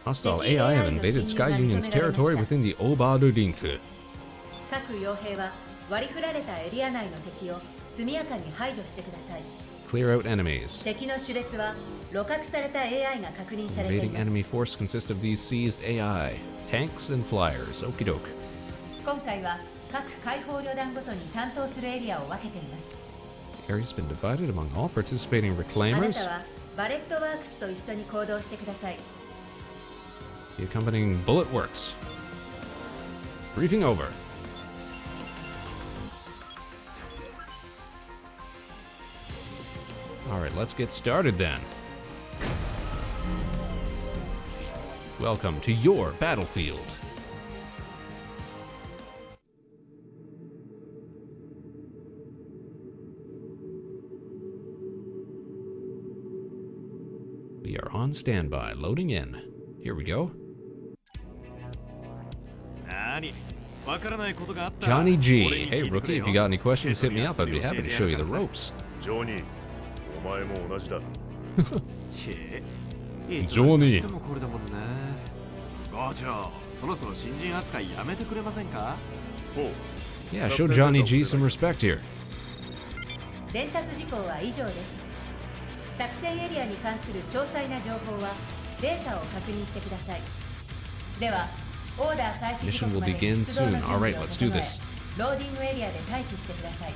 S1: Hostile AI have invaded Sky Union's territory within the Obaru Link. Clear out enemies. Invading enemy force consists of these seized AI, tanks and flyers. Okie doke. Area's been divided among all participating
S2: あな
S1: reclaimers.
S2: たはバレットワークスと一緒に行動してください。
S1: The accompanying bullet works. Briefing over. Alright, let's get started then. Welcome to your battlefield. We are on standby, loading in. Here we go. Johnny G. Hey, rookie, if you got any questions, hit me up. I'd be happy to show you the ropes. Johnny. Yeah, show Johnny G some respect here.
S2: 伝達事項は以上です。作戦エリアに関する詳細な情報はデータを確認してください。では、オーダー開始時刻までに出動の準備を整え、ローディングエリアで待機してください。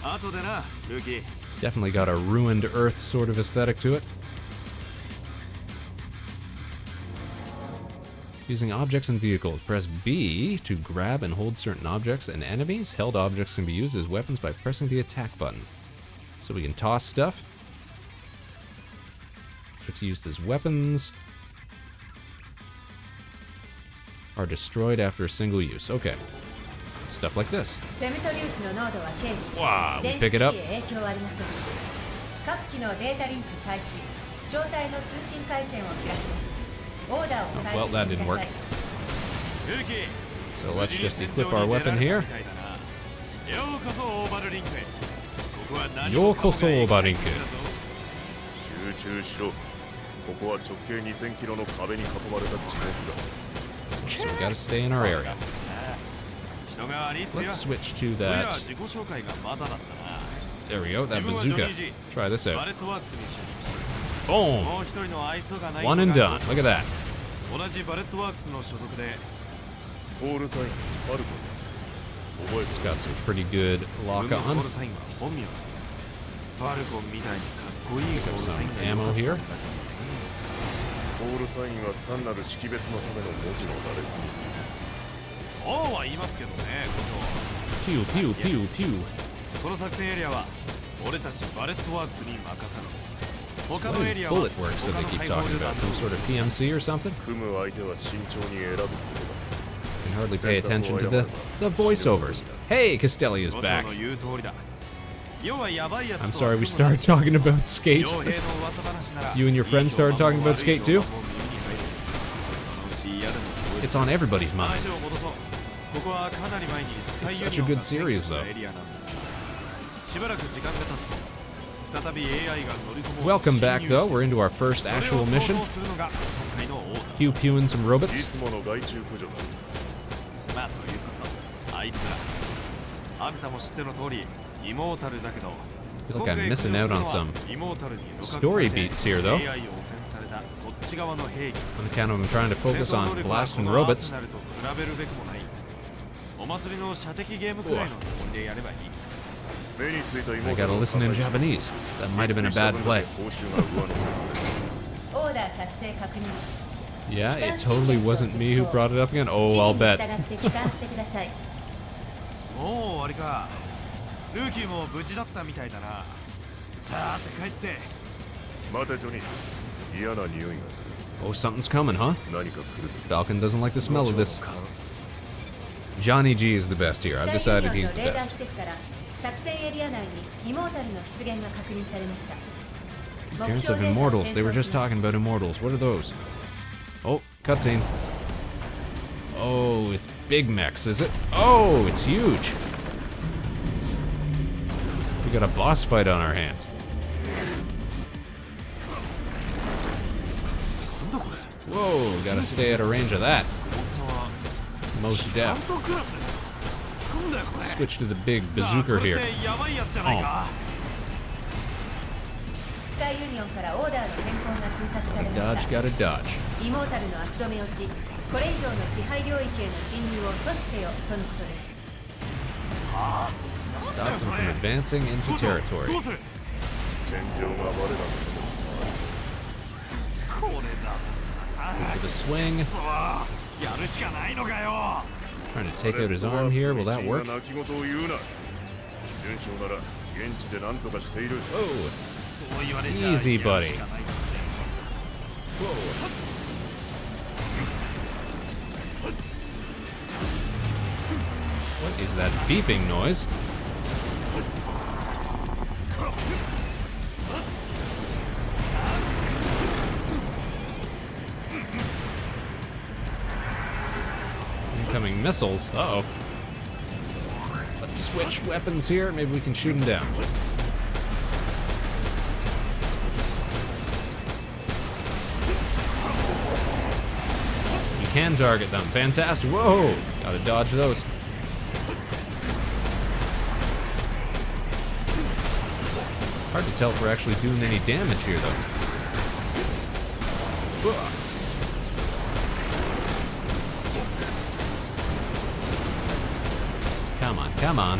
S3: 後でな、ルーキー。
S1: Definitely got a ruined Earth sort of aesthetic to it. Using objects and vehicles, press B to grab and hold certain objects and enemies. Held objects can be used as weapons by pressing the attack button. So we can toss stuff. Tricks used as weapons are destroyed after a single use. Okay. Stuff like this. Wow, we pick it up. Well, that didn't work. So let's just equip our weapon here. Yokoso Obarinku. So we gotta stay in our area. Let's switch to that. There we go, that bazooka. Try this out. Boom! One and done. Look at that. It's got some pretty good lock on. Pick up some ammo here. Pew, pew, pew, pew. What is bullet works that they keep talking about? Some sort of PMC or something? Can hardly pay attention to the voiceovers. Hey, Castelli is back. I'm sorry, we started talking about Skate. You and your friends started talking about Skate too? It's on everybody's mind. It's such a good series, though. Welcome back, though. We're into our first actual mission. Pew-pewing some robots. I feel like I'm missing out on some story beats here, though. On account of I'm trying to focus on blasting robots. I gotta listen in Japanese. That might have been a bad play. Yeah, it totally wasn't me who brought it up again. Oh, I'll bet. Oh, something's coming, huh? Falcon doesn't like the smell of this. Johnny G is the best here. I've decided he's the best. The appearance of immortals. They were just talking about immortals. What are those? Oh, cutscene. Oh, it's big mechs, is it? Oh, it's huge. We got a boss fight on our hands. Whoa, gotta stay at a range of that. Most def. Switch to the big bazooka here. Oh. Gotta dodge, gotta dodge. Stop them from advancing into territory. Look at the swing. Trying to take out his arm here. Will that work? Whoa. Easy, buddy. Whoa. What is that beeping noise? Incoming missiles. Uh-oh. Let's switch weapons here. Maybe we can shoot him down. You can target them. Fantastic. Whoa! Gotta dodge those. Hard to tell if we're actually doing any damage here, though. Whoa. Come on, come on.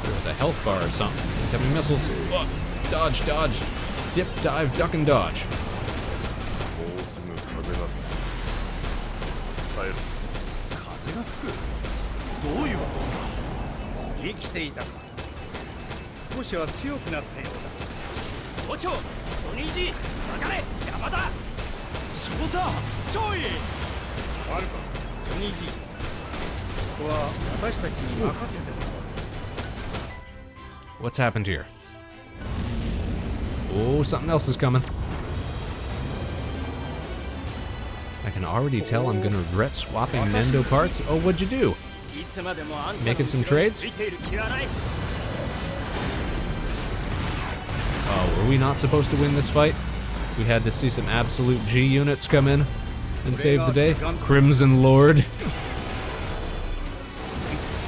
S1: There's a health bar or something. Incoming missiles. Whoa. Dodge, dodge. Dip, dive, duck, and dodge. What's happened here? Oh, something else is coming. I can already tell I'm gonna regret swapping Nendo parts. Oh, what'd you do? Making some trades? Oh, were we not supposed to win this fight? We had to see some absolute G units come in and save the day. Crimson Lord.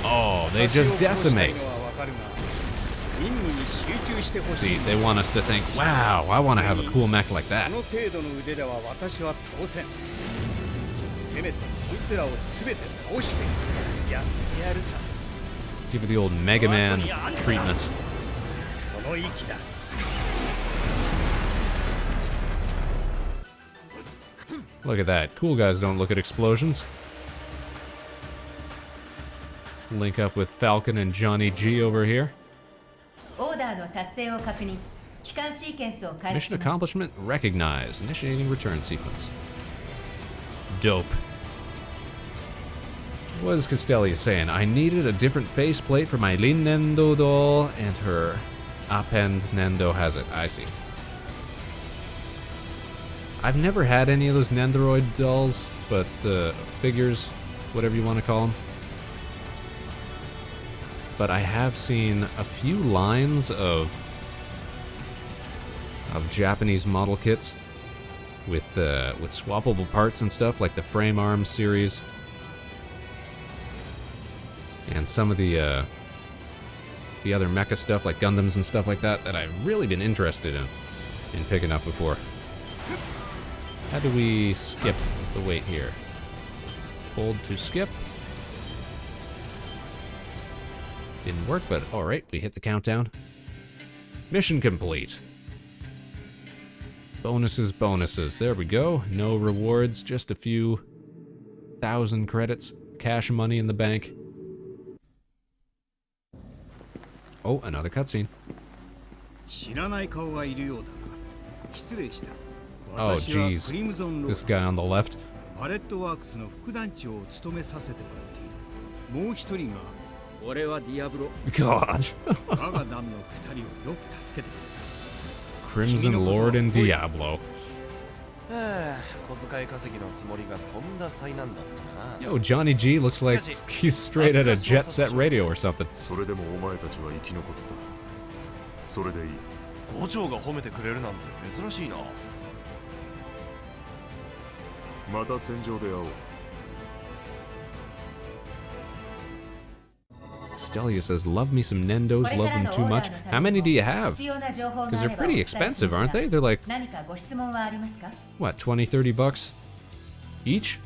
S1: Oh, they just decimate. See, they want us to think, wow, I want to have a cool mech like that. Give it the old Mega Man treatment. Look at that. Cool guys don't look at explosions. Link up with Falcon and Johnny G over here. Mission accomplishment recognized. Initiating return sequence. Dope. What is Castelia saying? I needed a different faceplate for my Lin Nendo doll, and her append Nendo has it. I see. I've never had any of those Nendoroid dolls, but figures, whatever you want to call them. But I have seen a few lines of Japanese model kits with swappable parts and stuff, like the Frame Arms series, and some of the other mecha stuff like Gundams and stuff like that I've really been interested in picking up before. How do we skip the weight here? Hold to skip. Didn't work, but alright, we hit the countdown. Mission complete. Bonuses, bonuses. There we go. No rewards, just a few 1,000 credits. Cash money in the bank. Oh, another cutscene. Oh, jeez. This guy on the left. God. Crimson Lord and Diablo. Yo, Johnny G looks like he's straight at a Jet Set Radio or something. Stelia says, love me some Nendos, love them too much. How many do you have? Because they're pretty expensive, aren't they? They're like, what, 20, 30 bucks each?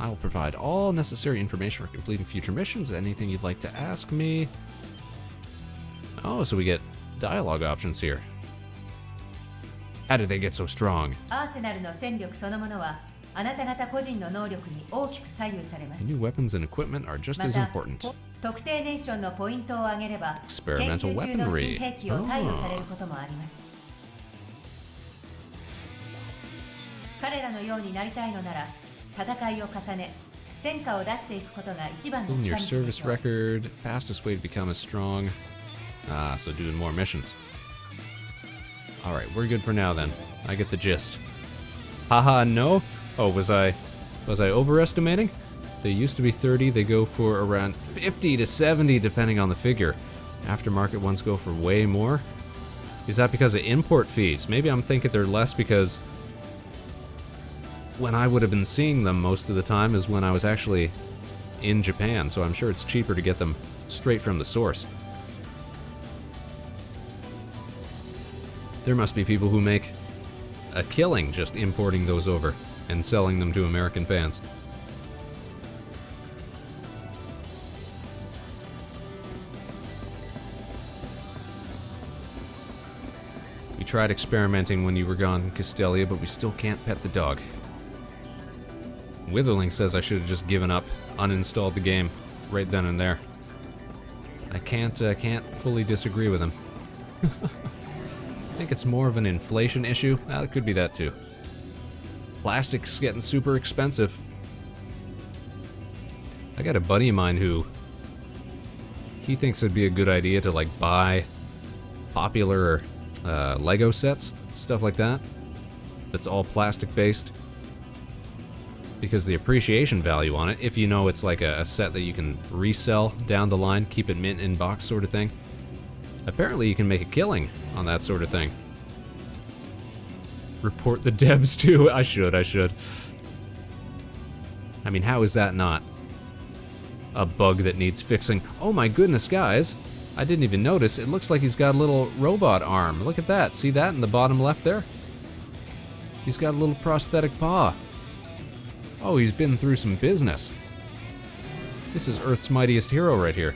S1: I will provide all necessary information for completing future missions. Anything you'd like to ask me? Oh, so we get dialogue options here. How did they get so strong?
S2: アーセナルの戦力そのものはあなた方個人の能力に大きく左右されます。
S1: New weapons and equipment are just
S2: ま
S1: as
S2: た
S1: important.
S2: 特定ネーションのポイントを上げれば研
S1: Experimental
S2: 究中の
S1: weaponry.
S2: 新兵器を貸与されることもあります。彼らのようになりたいのなら戦いを重ね戦果を出していくことが一番の
S1: In
S2: 近
S1: your
S2: 道で
S1: service
S2: しょう。
S1: record, fastest way to become as strong. Ah, so doing more missions. Alright, we're good for now then. I get the gist. Haha, no? Oh, was I overestimating? They used to be 30, they go for around 50 to 70 depending on the figure. Aftermarket ones go for way more. Is that because of import fees? Maybe I'm thinking they're less because when I would have been seeing them most of the time is when I was actually in Japan, so I'm sure it's cheaper to get them straight from the source. There must be people who make a killing just importing those over and selling them to American fans. We tried experimenting when you were gone, Castelia, but we still can't pet the dog. Witherling says I should have just given up, uninstalled the game right then and there. I can't fully disagree with him. I think it's more of an inflation issue. It could be that too. Plastic's getting super expensive. I got a buddy of mine who he thinks it'd be a good idea to like buy popular Lego sets, stuff like that. That's all plastic based. Because the appreciation value on it, if you know it's like a set that you can resell down the line, keep it mint in box sort of thing. Apparently you can make a killing on that sort of thing. Report the devs too. I should. I mean, how is that not a bug that needs fixing? Oh my goodness, guys. I didn't even notice. It looks like he's got a little robot arm. Look at that. See that in the bottom left there? He's got a little prosthetic paw. Oh, he's been through some business. This is Earth's mightiest hero right here.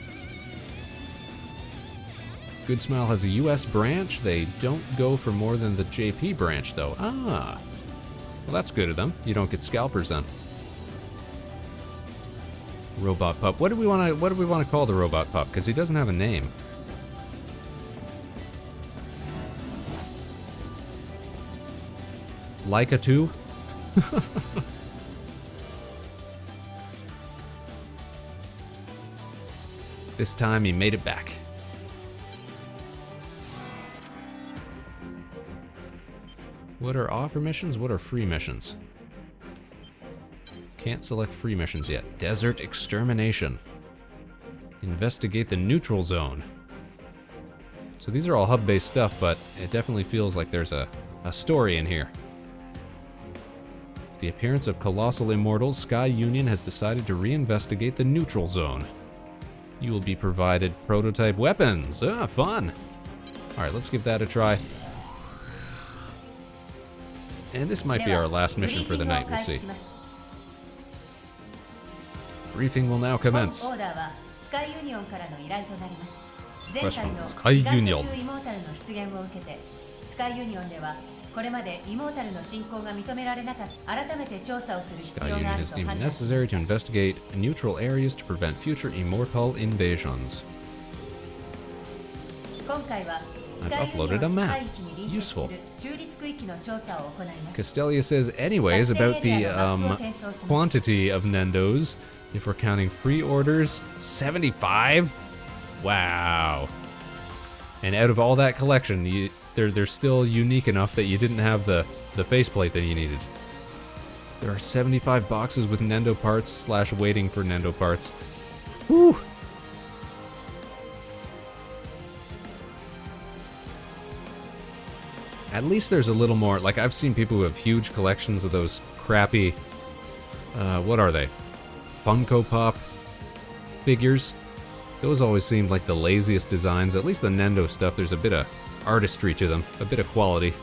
S1: Good Smile has a US branch. They don't go for more than the JP branch, though. Ah. Well, that's good of them. You don't get scalpers then. Robot Pup. What do we want to call the Robot Pup? Because he doesn't have a name. Laika 2? This time he made it back. What are offer missions? What are free missions? Can't select free missions yet. Desert Extermination. Investigate the neutral zone. So these are all hub-based stuff, but it definitely feels like there's a story in here. With the appearance of colossal immortals, Sky Union has decided to reinvestigate the neutral zone. You will be provided prototype weapons. Ah, fun. Alright, let's give that a try. And this might be our last mission for the night, we'll see. Briefing will now commence. Question, Sky Union.
S2: これまでイモータルの進行が認められなかった。改めて調査をする必
S1: Sky
S2: 要が
S1: Union
S2: ある
S1: has
S2: と
S1: deemed
S2: 判
S1: it
S2: 断し
S1: necessary to investigate neutral areas to prevent future immortal invasions.
S2: 今回は
S1: I've uploaded a map. Useful. Castelia says, anyways, about the quantity of Nendos, if we're counting pre-orders, 75? Wow. And out of all that collection, they're still unique enough that you didn't have the faceplate that you needed. There are 75 boxes with Nendo parts / waiting for Nendo parts. Whew! At least there's a little more, like I've seen people who have huge collections of those crappy, what are they? Funko Pop figures. Those always seemed like the laziest designs. At least the Nendo stuff, there's a bit of artistry to them, a bit of quality.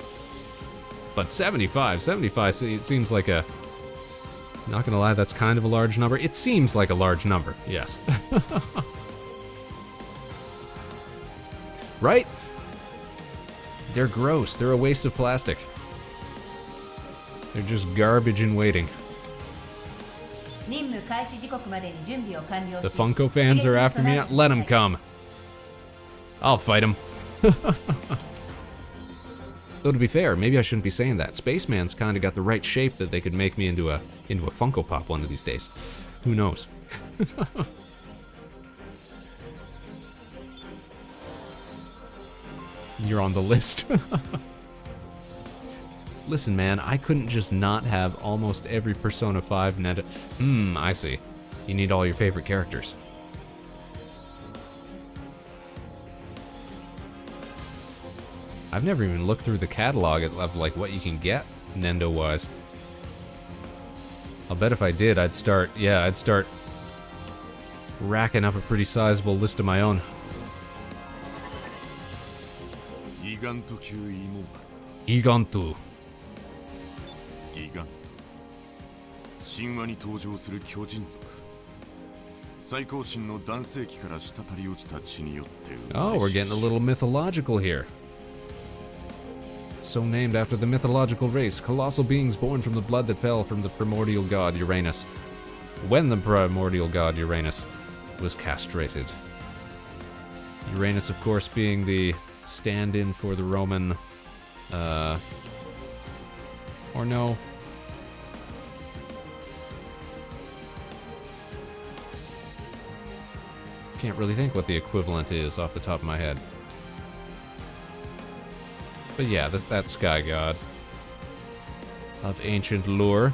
S1: But 75 it seems like a Not gonna lie, that's kind of a large number. It seems like a large number, yes. Right? They're gross. They're a waste of plastic. They're just garbage in waiting. The Funko fans are after me. Let them come. I'll fight them. Though to be fair, maybe I shouldn't be saying that. Spaceman's kind of got the right shape that they could make me into a Funko Pop one of these days. Who knows? You're on the list. Listen, man, I couldn't just not have almost every Persona 5 net. I see. You need all your favorite characters. I've never even looked through the catalog of like what you can get Nendo-wise. I'll bet if I did, I'd start racking up a pretty sizable list of my own. Gigantu.
S3: ギガント神話に登場する巨人族最高神の男性器から滴り落ちた血によって
S1: Oh, we're getting a little mythological here. So named after the mythological race, colossal beings born from the blood that fell from the primordial god Uranus. When the primordial god Uranus was castrated. Uranus, of course, being the stand-in for the Roman, or no. Can't really think what the equivalent is off the top of my head. But yeah, that sky god of ancient lore.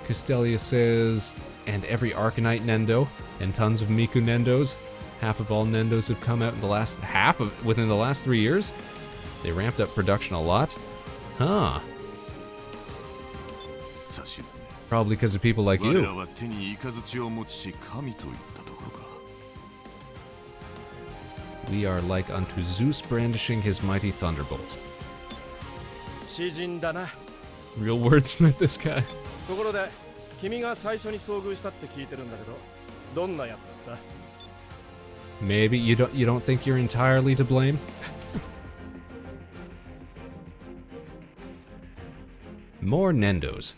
S1: Castelia says, and every Arcanite Nendo, and tons of Miku Nendos. Half of all Nendos have come out in the last within the last 3 years. They ramped up production a lot. Huh. Probably because of people like you. We are like unto Zeus brandishing his mighty thunderbolt. Real wordsmith, this guy. Maybe you don't think you're entirely to blame? More Nendos.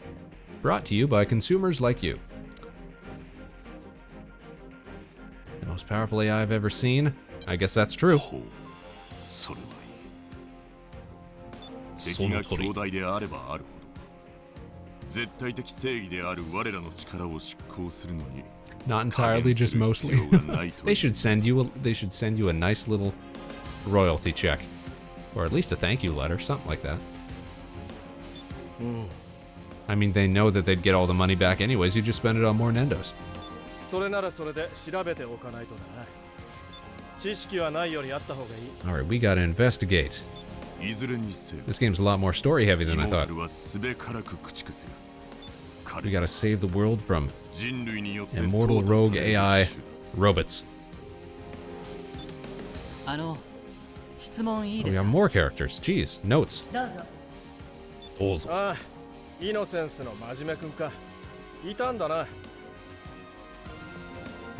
S1: Brought to you by consumers like you. The most powerful AI I've ever seen? I guess that's true. Not entirely, just mostly. They should send you a nice little royalty check. Or at least a thank you letter, something like that. I mean, they know that they'd get all the money back anyways, you just spend it on more Nendos. Alright, we gotta investigate. This game's a lot more story heavy than I thought. We gotta save the world from immortal rogue AI robots. Oh, we got more characters. Jeez, notes. I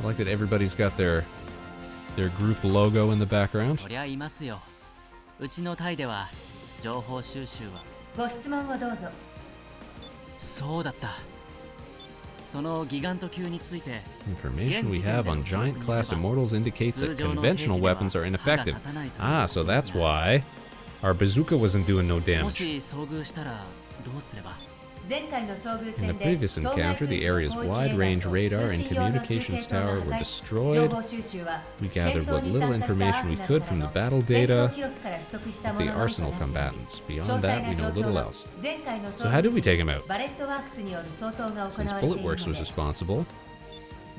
S1: like that everybody's got their group logo in the background. Information we have on giant class immortals indicates that conventional weapons are ineffective. Ah, so that's why our bazooka wasn't doing no damage. In the previous encounter, the area's wide-range radar and communications tower were destroyed. We gathered what little information we could from the battle data of the Arsenal combatants. Beyond that, we know little else. So how did we take him out? Since Bulletworks was responsible,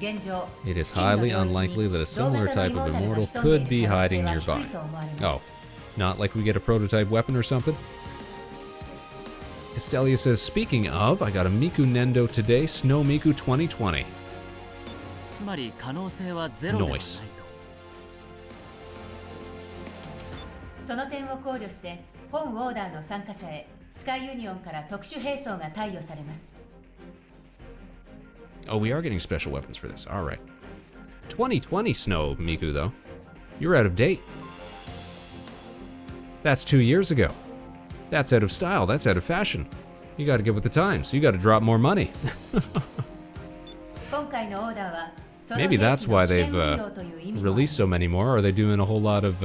S1: it is highly unlikely that a similar type of immortal could be hiding nearby. Oh, not like we get a prototype weapon or something? Castelia says, speaking of, I got a Miku Nendo today, Snow Miku 2020. Nice.
S2: その点を考慮して本オーダーの参加者へスカイユニオンから特殊兵装が貸与されます
S1: Oh, we are getting special weapons for this. All right. 2020 Snow, Miku, though. You're out of date. That's 2 years ago. That's out of style. That's out of fashion. You got to get with the times. You got to drop more money. Maybe that's why they've released so many more. Are they doing a whole lot of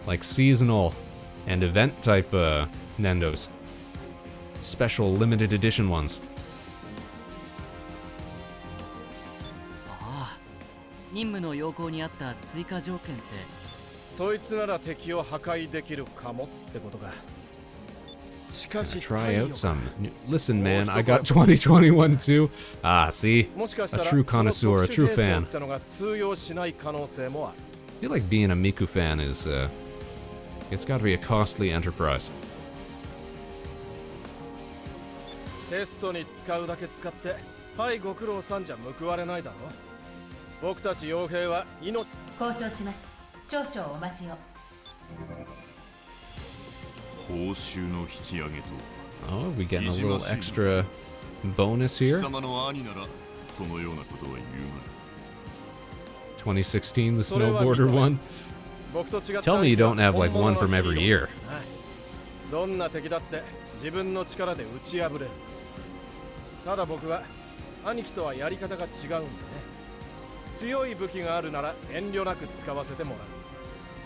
S1: like seasonal and event type Nendos? Special limited edition ones.
S4: 任務の要項にあった追加条件って
S5: そいつなら敵を破壊できるかもってことか。しかし
S1: Try out some. Listen, man, I got 2021 too. Ah, see? A true connoisseur, a true fan. I feel like being a Miku fan is, it's got to be a costly enterprise.
S5: テストに使うだけ使って、はいご苦労さんじゃ報われないだろ。僕たち傭兵は命。
S2: 交渉します。少々お待ちを。
S3: 報酬の引き上げと。
S1: Oh, we getting a little extra bonus here?
S3: 貴様の兄ならそのようなことは言うまい。
S1: 2016, the snowboarder one. Tell me you don't have like one from every year.
S5: どんな敵だって自分の力で打ち破れる。ただ僕は兄貴とはやり方が違うんだね。強い武器があるなら遠慮なく使わせてもらう。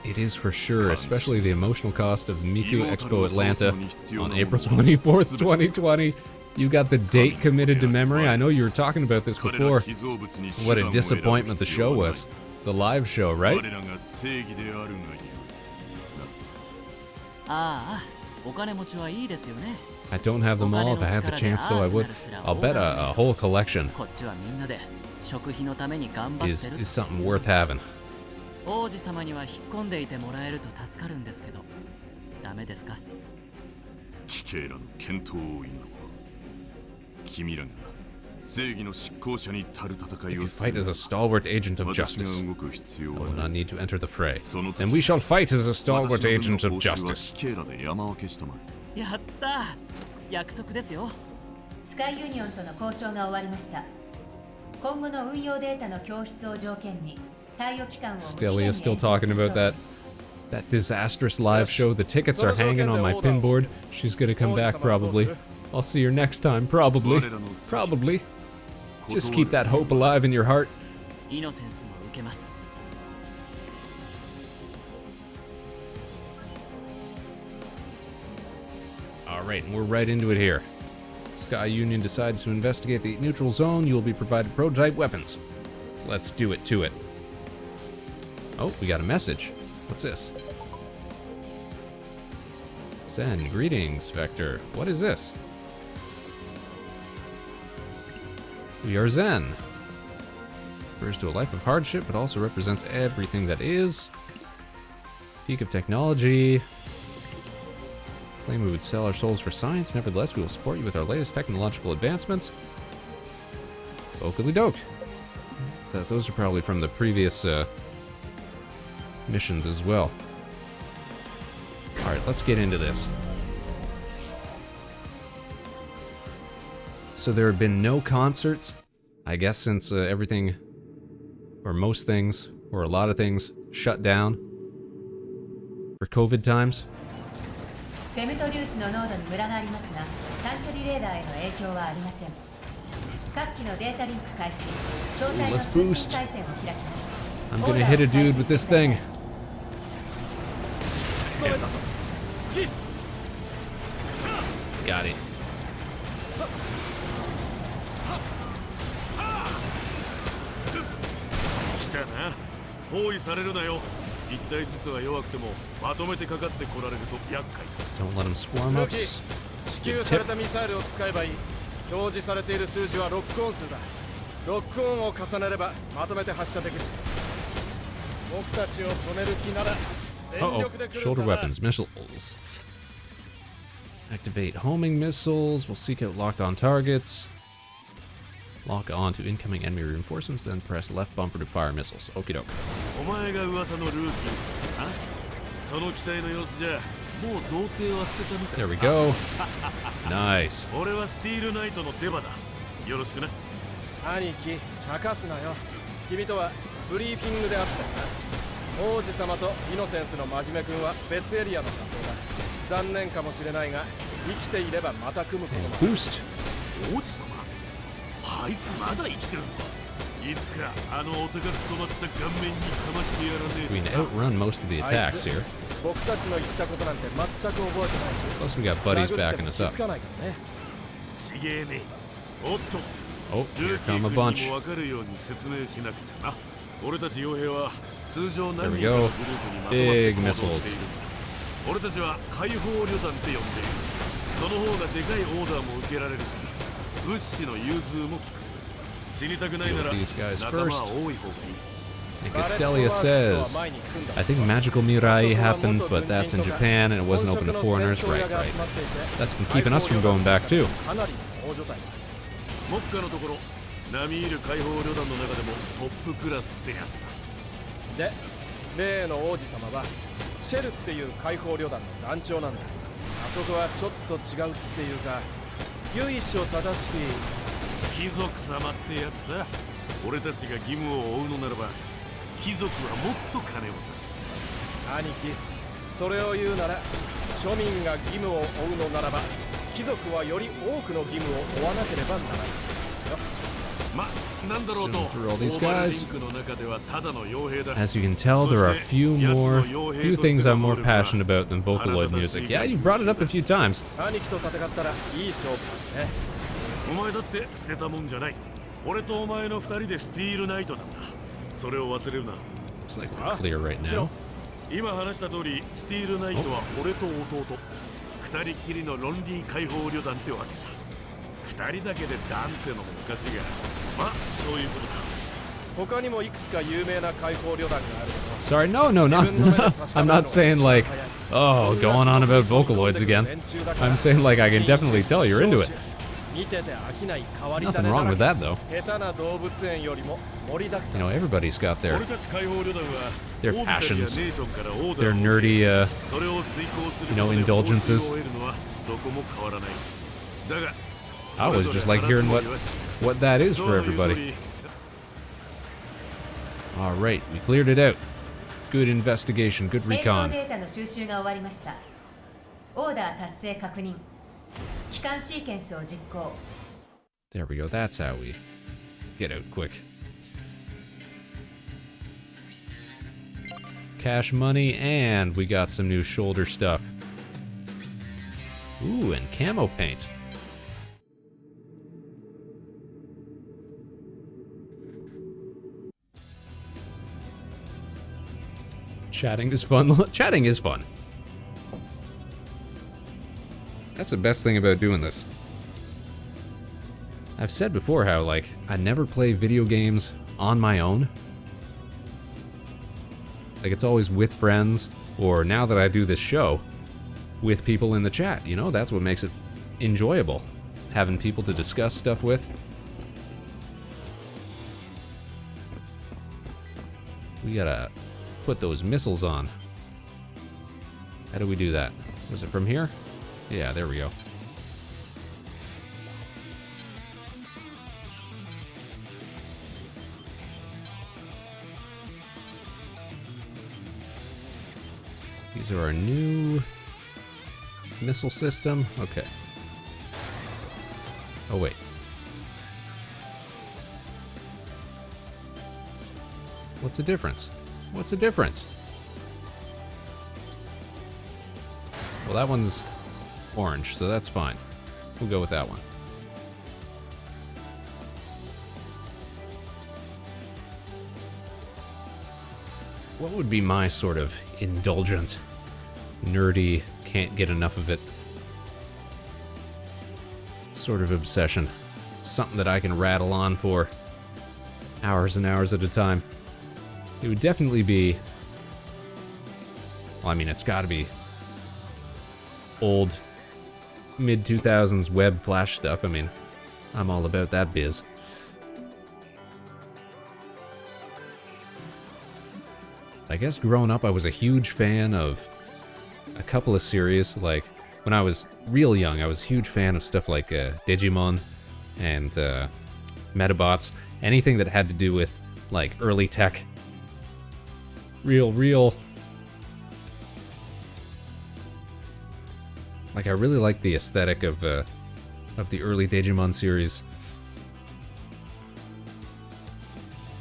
S1: It is for sure, especially the emotional cost of Miku Expo Atlanta on April 24th, 2020. You got the date committed to memory. I know you were talking about this before. What a disappointment the show was. The live show, right?
S4: ああ、お金持ちはいいですよね。
S1: I don't have them all. If I had the chance, though, I would. I'll bet a whole collection
S4: こっちはみんなで食費のために頑張ってる。
S1: is something worth having.
S4: 王子様には引っ込んでいてもらえると助かるんですけど、ダメですか？
S3: 貴兄らの健闘を祈ろう。君らが正義の執行者に足る戦いをす
S1: Fight
S3: る。
S1: as a stalwart agent of
S3: 私が
S1: justice.
S3: 動く必要
S1: I
S3: は
S1: will
S3: な
S1: not
S3: い。
S1: need to enter the fray.
S3: その時
S1: And we shall fight as a
S3: 私
S1: stalwart
S3: の分
S1: agent
S3: の
S1: of
S3: 報酬は
S1: justice.
S3: 貴兄らで山分けしたまえ。
S4: やったー、約束ですよ。
S2: スカイユニオンとの交渉が終わりました。今後の運用データの供出を条件に貸与期間を無期限
S1: Still
S2: に
S1: is
S2: 延
S1: still
S2: 長す
S1: talking
S2: るそう
S1: about
S2: で
S1: that
S2: す。
S1: that disastrous live show. The tickets are hanging on my pinboard. She's gonna come back probably. I'll see her next time, probably. Probably. Just keep that hope alive in your heart.
S4: イノセンスも受けます。
S1: Alright, and we're right into it here. Sky Union decides to investigate the neutral zone. You will be provided prototype weapons. Let's do it to it. Oh, we got a message. What's this? Zen, greetings, Vector. What is this? We are Zen. Refers to a life of hardship, but also represents everything that is. Peak of technology. Claim we would sell our souls for science. Nevertheless, we will support you with our latest technological advancements. Okily doke. Those are probably from the previous missions as well. Alright, let's get into this. So there have been no concerts, I guess, since everything, or most things, or a lot of things, shut down for COVID times.
S2: フェムト粒子の濃度にムラがありますが、短距離レーダーへの影響はありません。各機のデータリンク開始、招待の通信回線を開きます。
S1: I'm gonna hit a dude with this thing. Got it.
S3: 来たな。包囲されるなよ。一体ずつは弱くてもまとめてかかってこられると厄介。
S1: Don't let him swarm us.
S5: 支給されたミサイルを使えばいい。表示されている数字はロックオン数だ。ロックオンを重ねればまとめて発射できる。僕たちを止める気なら全力で来る
S1: Shoulder weapons, missiles. Activate homing missiles. We'll seek out locked on targets. Lock on to incoming enemy reinforcements, then press left bumper to fire missiles. Okie doke.
S3: お前が噂のルーキー。あ？その機体の様子じゃもう童貞は捨てたみたい。
S1: There we go. Nice.
S3: 俺はスティールナイトのデバだ。よろしくな。
S5: 兄貴、茶化すなよ。君とはブリーフィングであったよな。王子様とイノセンスの真面目君は別エリアの担当だ。残念かもしれないが、生きていればまた組むこともある。
S1: Boost.
S3: 王子様、あいつまだ生きてるのか。いつかあのお高く止まった顔面にかましてやらねえ。
S1: We can outrun most of the attacks here.
S5: 僕たちの言ったことなんて全く覚えてないし。
S1: Plus we got buddies backing us up.
S3: ちげえね。おっと。
S1: Oh,
S3: ル
S1: here
S3: ーキー
S1: come a
S3: 君に
S1: bunch.
S3: も分かるように説明しなくちゃな。俺たち傭兵は通常何
S1: There we
S3: 人かの
S1: go.
S3: グループにまとまって行動している。俺たちは解放旅団って呼んでいる。その方がでかいオーダーも受けられるし、物資の融通も利く。死にたくないなら
S1: These guys
S3: 仲間
S1: first.
S3: は多い方がいい。
S1: And Castelia says, I think Magical Mirai happened, but that's in Japan and it wasn't open to foreigners. Right, right. That's been keeping us from going back too.
S3: 目下のところ、並みいる解放旅団の中でもトップクラスってやつさ。
S5: で、例の王子様はシェルっていう解放旅団の団長なんだ。あそこはちょっと違うっていうか、由緒正しき
S3: 貴族様ってやつさ。俺たちが義務を負うのならば、貴族はもっと金を出す。
S5: 兄貴、それを言うなら、庶民が義務を負うのならば、貴族はより多くの義務を負わなければならない。
S3: ま、なんだろうと、
S1: Through all
S3: オ
S1: these
S3: ーバル
S1: guys.
S3: リンクの中ではただの傭兵だ。
S1: As you can tell, there are few things I'm more passionate about than Vocaloid music. Yeah, you brought it up a few times.
S5: 兄貴と戦ったらいい勝負だね。
S3: お前だって捨てたもんじゃない。俺とお前の二人でスティールナイトなんだ。それを忘れるな。
S1: Looks like we're clear right now.
S3: 今話した通り、スティールナイトは俺と弟。二人っきりのロンリー解放旅団ってわけさ。二人だけで団ってのもおかしいが、まあそういうことだ。
S5: 他にもいくつか有名な解放旅団があるけど。
S1: Sorry, no, I'm not saying like, oh, going on about Vocaloids again. I'm saying like I can definitely tell you're into it. Nothing wrong with that though. You know, everybody's got their passions, their nerdy, you know, indulgences. I always just like hearing what that is for everybody. All right, we cleared it out. Good investigation, good
S2: 転送
S1: recon.
S2: データの収集が終わりました。オーダー達成確認。帰還シーケンスを実行。
S1: There we go. That's how we get out quick. Cash money, and we got some new shoulder stuff. Ooh, and camo paint. Chatting is fun. Chatting is fun. That's the best thing about doing this. I've said before how, like, I never play video games on my own. Like, it's always with friends, or now that I do this show, with people in the chat, you know? That's what makes it enjoyable. Having people to discuss stuff with. We gotta put those missiles on. How do we do that? Was it from here? Yeah, there we go. These are our new missile system. Okay. Oh, wait. What's the difference? What's the difference? Well, that one's orange, so that's fine. We'll go with that one. What would be my sort of indulgent, nerdy, can't get enough of it sort of obsession? Something that I can rattle on for hours and hours at a time. It would definitely be... Well, I mean, it's gotta be old, mid-2000s web flash stuff. I mean, I'm all about that biz. I guess growing up, I was a huge fan of a couple of series. Like, when I was real young, I was a huge fan of stuff like Digimon and Metabots, anything that had to do with, like, early tech. Real... Like, I really like the aesthetic of the early Daemon series.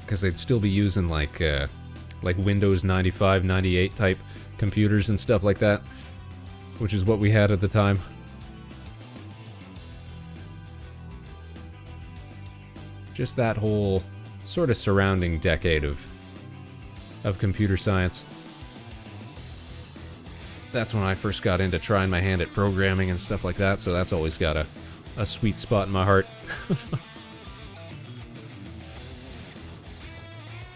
S1: Because they'd still be using, like Windows 95, 98 type computers and stuff like that. Which is what we had at the time. Just that whole sort of surrounding decade of computer science. That's when I first got into trying my hand at programming and stuff like that, so that's always got a sweet spot in my heart.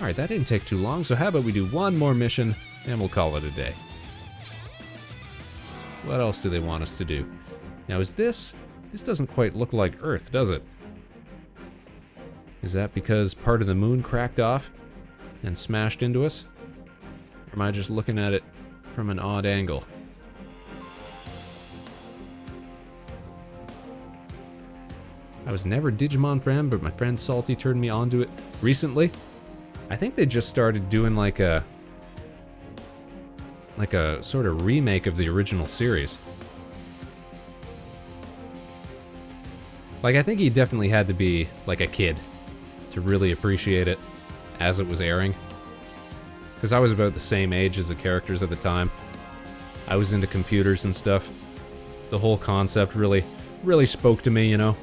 S1: Alright, that didn't take too long, so how about we do one more mission, and we'll call it a day. What else do they want us to do? Now, is this... This doesn't quite look like Earth, does it? Is that because part of the moon cracked off and smashed into us? Or am I just looking at it from an odd angle? I was never a Digimon fan, but my friend Salty turned me onto it recently. I think they just started doing like a sort of remake of the original series. Like, I think he definitely had to be like a kid to really appreciate it as it was airing. Because I was about the same age as the characters at the time. I was into computers and stuff. The whole concept really spoke to me, you know?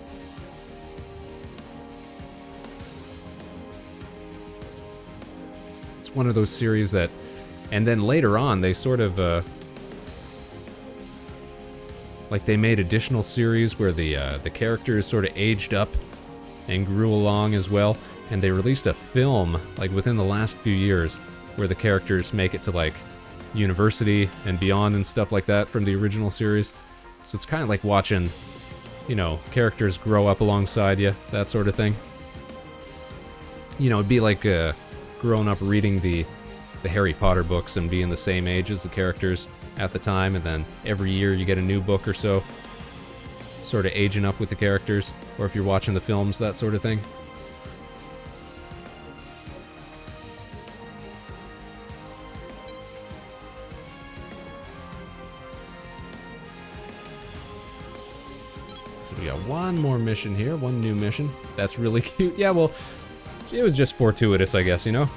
S1: It's one of those series that... And then later on, they sort of, like, they made additional series where the characters sort of aged up and grew along as well. And they released a film, like, within the last few years, where the characters make it to, like, university and beyond and stuff like that from the original series. So it's kind of like watching, you know, characters grow up alongside you, that sort of thing. You know, it'd be like growing up reading the Harry Potter books and being the same age as the characters at the time, and then every year you get a new book or so, sort of aging up with the characters, or if you're watching the films, that sort of thing. So we got one more mission here, one new mission. That's really cute. Yeah, well, it was just fortuitous, I guess, you know?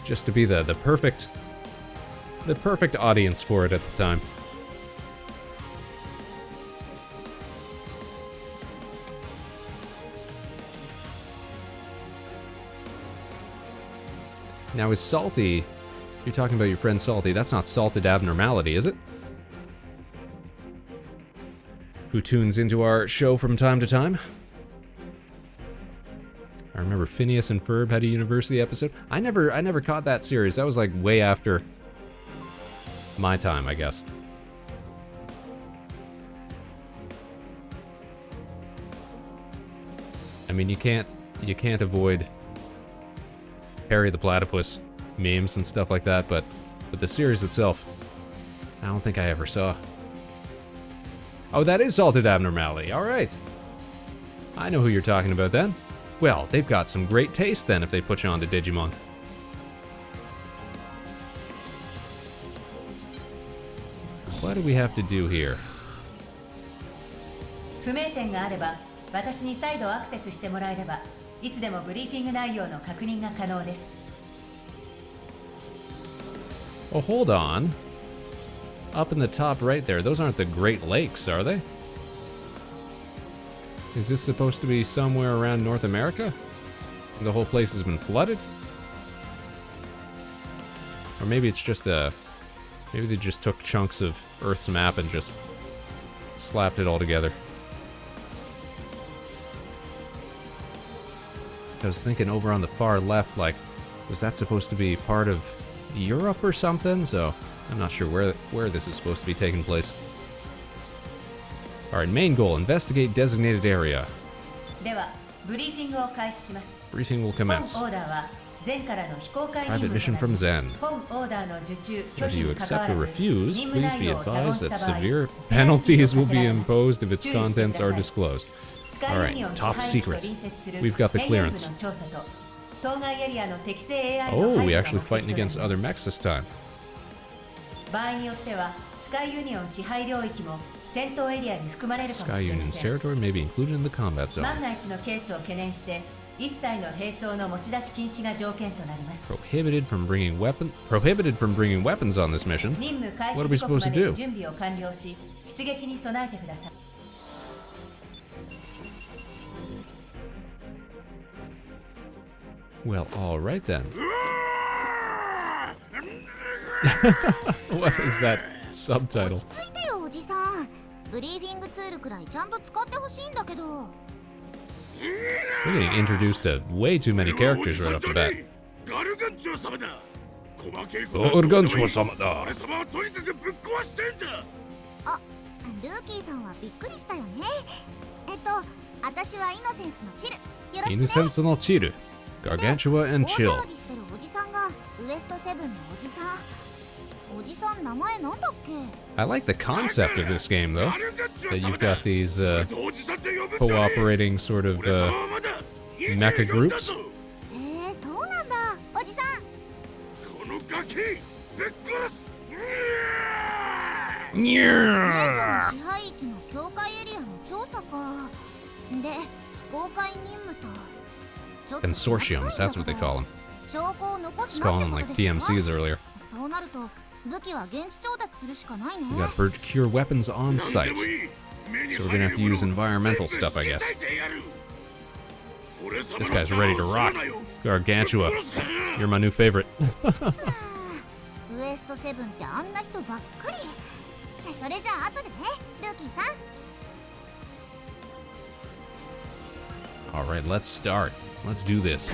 S1: Just to be the perfect audience for it at the time. Now is Salty, you're talking about your friend Salty, that's not Salted Abnormality, is it? Who tunes into our show from time to time? I remember Phineas and Ferb had a university episode. I never caught that series. That was like way after my time, I guess. I mean, you can't avoid Harry the Platypus memes and stuff like that, but the series itself, I don't think I ever saw. Oh, that is Salted Abnormality. All right. I know who you're talking about then. Well, they've got some great taste then if they put you on to Digimon. What do we have to do here?
S2: 不明点があれば、私に再度アクセスしてもらえれば、いつでもブリーフィング内容の確認が可能です。
S1: Oh, hold on. Up in the top right there, those aren't the Great Lakes, are they? Is this supposed to be somewhere around North America? The whole place has been flooded? Or maybe it's just maybe they just took chunks of Earth's map and just slapped it all together. I was thinking over on the far left, like, was that supposed to be part of Europe or something? So I'm not sure where this is supposed to be taking place. Alright, main goal, investigate designated area.
S2: では、ブリーフィングを開始します。
S1: Briefing will commence.
S2: 本オーダーは前からの非公開
S1: Private mission from Zen.
S2: 本オーダーの受注拒
S1: If
S2: 否
S1: you
S2: に関わ
S1: accept or
S2: らず
S1: refuse,
S2: 任務
S1: please
S2: 内
S1: be
S2: 容を他言
S1: advised
S2: し
S1: that
S2: た場合
S1: severe penalties will be imposed if its contents are disclosed. Alright, top secret. We've got the clearance. Oh, we actually fighting against other mechs this time. Sky Union's territory may be included in the combat zone. Prohibited from bringing weapons on this mission. What are we supposed to do? Well, alright then. What is that subtitle? We're getting introduced to way too many characters right off the bat. Innocence no Chill. Gargantua and Chill. I like the concept of this game, though. That you've got these cooperating sort of mecha groups. Consortiums, that's what they call them. Just calling them like DMCs earlier. We gotta procure weapons on site. So we're gonna have to use environmental stuff, I guess. This guy's ready to rock. Gargantua, you're my new favorite. Alright, let's start. Let's do this.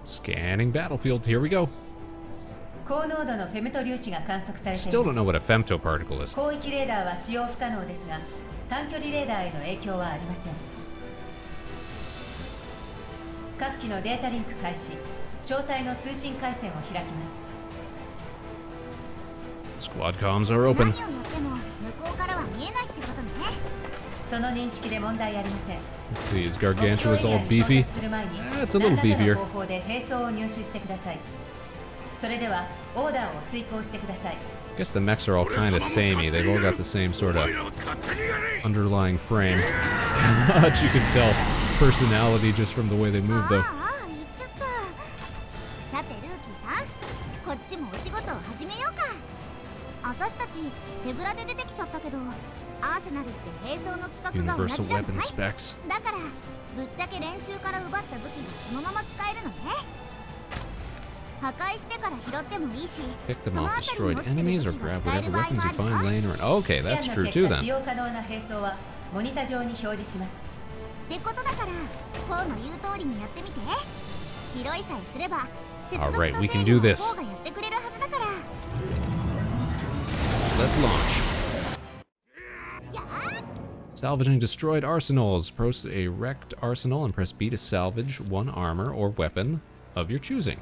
S1: Scanning battlefield, here we go. Still don't know what a femtoparticle is. Squad comms are open. Let's see, is Gargantua's all beefy? It's a little beefier. Guess the mechs are all kind of samey. They've all got the same sort of underlying frame. But you can tell personality just from the way they move, though. Universal weapon specs. Pick them off destroyed enemies or grab whatever weapons you find laying around. Okay, that's true too then. Alright, we can do this. Let's launch. Salvaging destroyed arsenals. Approach a wrecked arsenal and press B to salvage one armor or weapon of your choosing.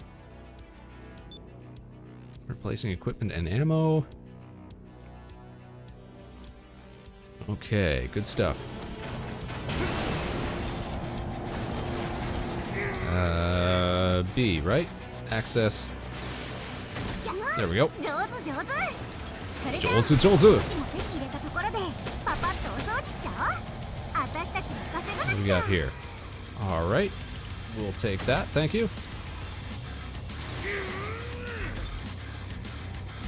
S1: Replacing equipment and ammo. Okay, good stuff. B, right? Access. There we go. Jozu. What do we got here? Alright. We'll take that, thank you.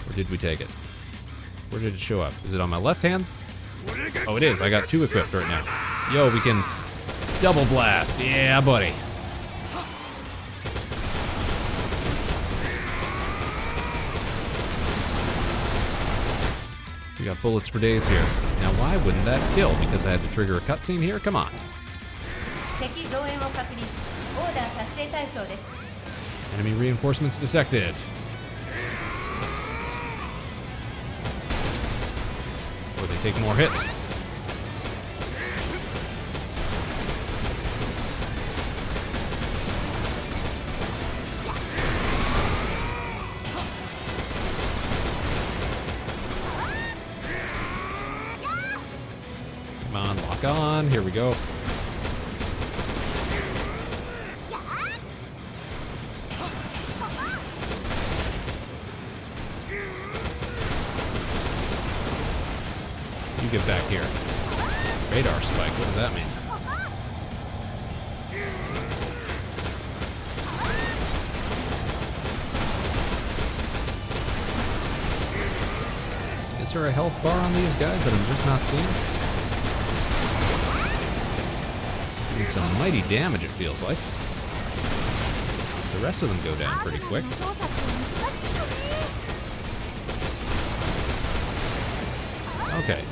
S1: Or did we take it? Where did it show up? Is it on my left hand? Oh, it is. I got two equipped right now. Yo, we can double blast. Yeah, buddy. We got bullets for days here. Now, why wouldn't that kill? Because I had to trigger a cutscene here? Come on. Enemy reinforcements detected. so they take more hits. Come on, lock on. Here we go. You get back here. Radar spike, what does that mean? Is there a health bar on these guys that I'm just not seeing? Doing some mighty damage, it feels like. The rest of them go down pretty quick. Okay.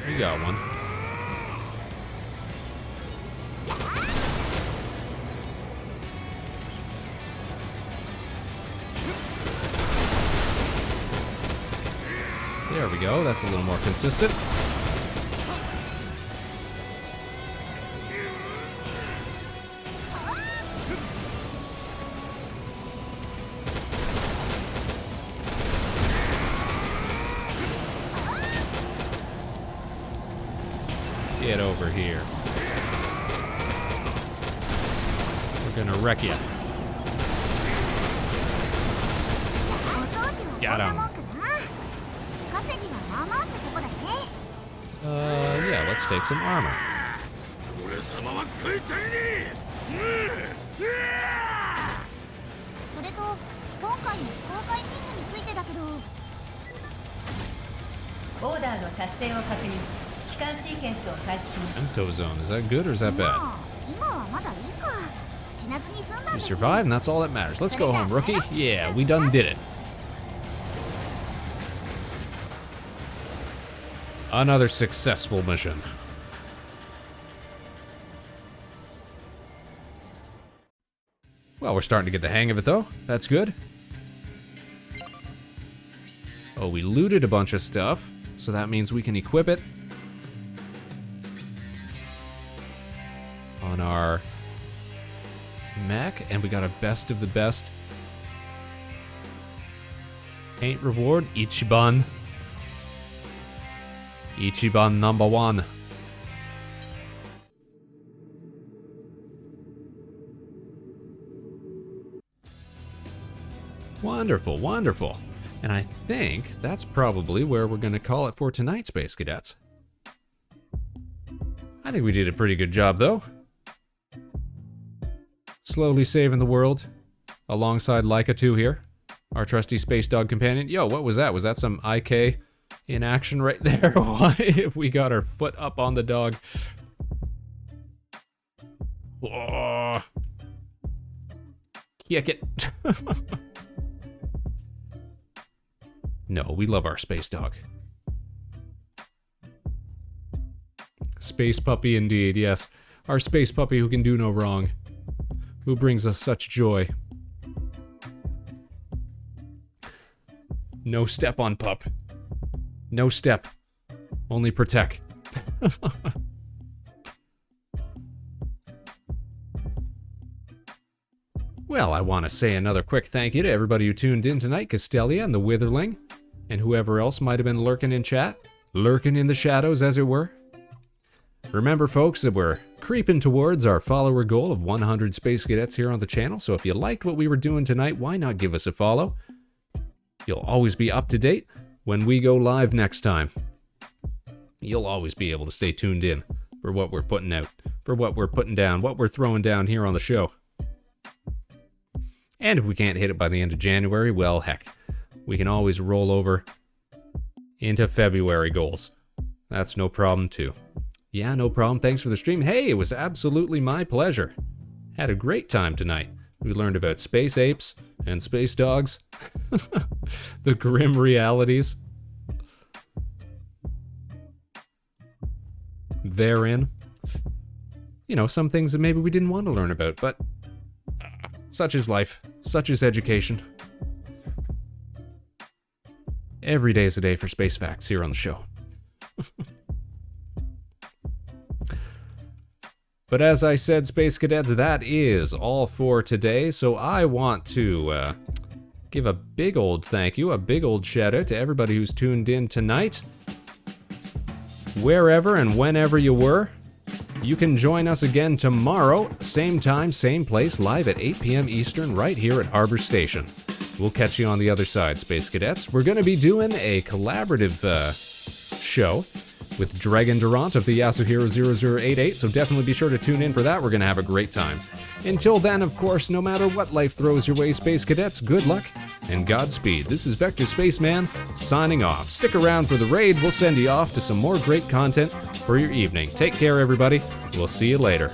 S1: We got one. There we go. That's a little more consistent. Get over here. We're gonna wreck you. Got him. Yeah, let's take some armor. Ento zone, is that good or is that bad? You survived and that's all that matters. Let's go home, rookie. Yeah, we done did it. Another successful mission. Well, we're starting to get the hang of it though. That's good. Oh, we looted a bunch of stuff, so that means we can equip it on our mech, and we got a best of the best paint reward, Ichiban. Ichiban number 1. Wonderful, wonderful. And I think that's probably where we're going to call it for tonight, Space Cadets. I think we did a pretty good job, though. Slowly saving the world alongside Laika 2 here, our trusty space dog companion. Yo, what was that? Was that some IK in action right there? Why if we got our foot up on the dog? Oh. Kick it. No, we love our space dog. Space puppy indeed, yes. Our space puppy who can do no wrong. Who brings us such joy. No step on pup. No step. Only protect. Well, I want to say another quick thank you to everybody who tuned in tonight. Castelia and the Witherling, and whoever else might have been lurking in chat. Lurking in the shadows, as it were. Remember, folks, that we're creeping towards our follower goal of 100 Space Cadets here on the channel, so if you liked what we were doing tonight, why not give us a follow? You'll always be up to date when we go live next time. You'll always be able to stay tuned in for what we're putting out, for what we're putting down, what we're throwing down here on the show. And if we can't hit it by the end of January, well, heck, we can always roll over into February goals. That's no problem, too. Yeah, no problem. Thanks for the stream. Hey, it was absolutely my pleasure. Had a great time tonight. We learned about space apes and space dogs. The grim realities therein. You know, some things that maybe we didn't want to learn about, but such is life. Such is education. Every day is a day for space facts here on the show. But as I said, Space Cadets, that is all for today. So I want to give a big old thank you, a big old shout out to everybody who's tuned in tonight. Wherever and whenever you were, you can join us again tomorrow, same time, same place, live at 8 p.m. Eastern, right here at Harbor Station. We'll catch you on the other side, Space Cadets. We're going to be doing a collaborative show with Dragon Durant of the Yasuhiro 0088, so definitely be sure to tune in for that. We're going to have a great time. Until then, of course, no matter what life throws your way, Space Cadets, good luck and Godspeed. This is Vector Spaceman signing off. Stick around for the raid. We'll send you off to some more great content for your evening. Take care, everybody. We'll see you later.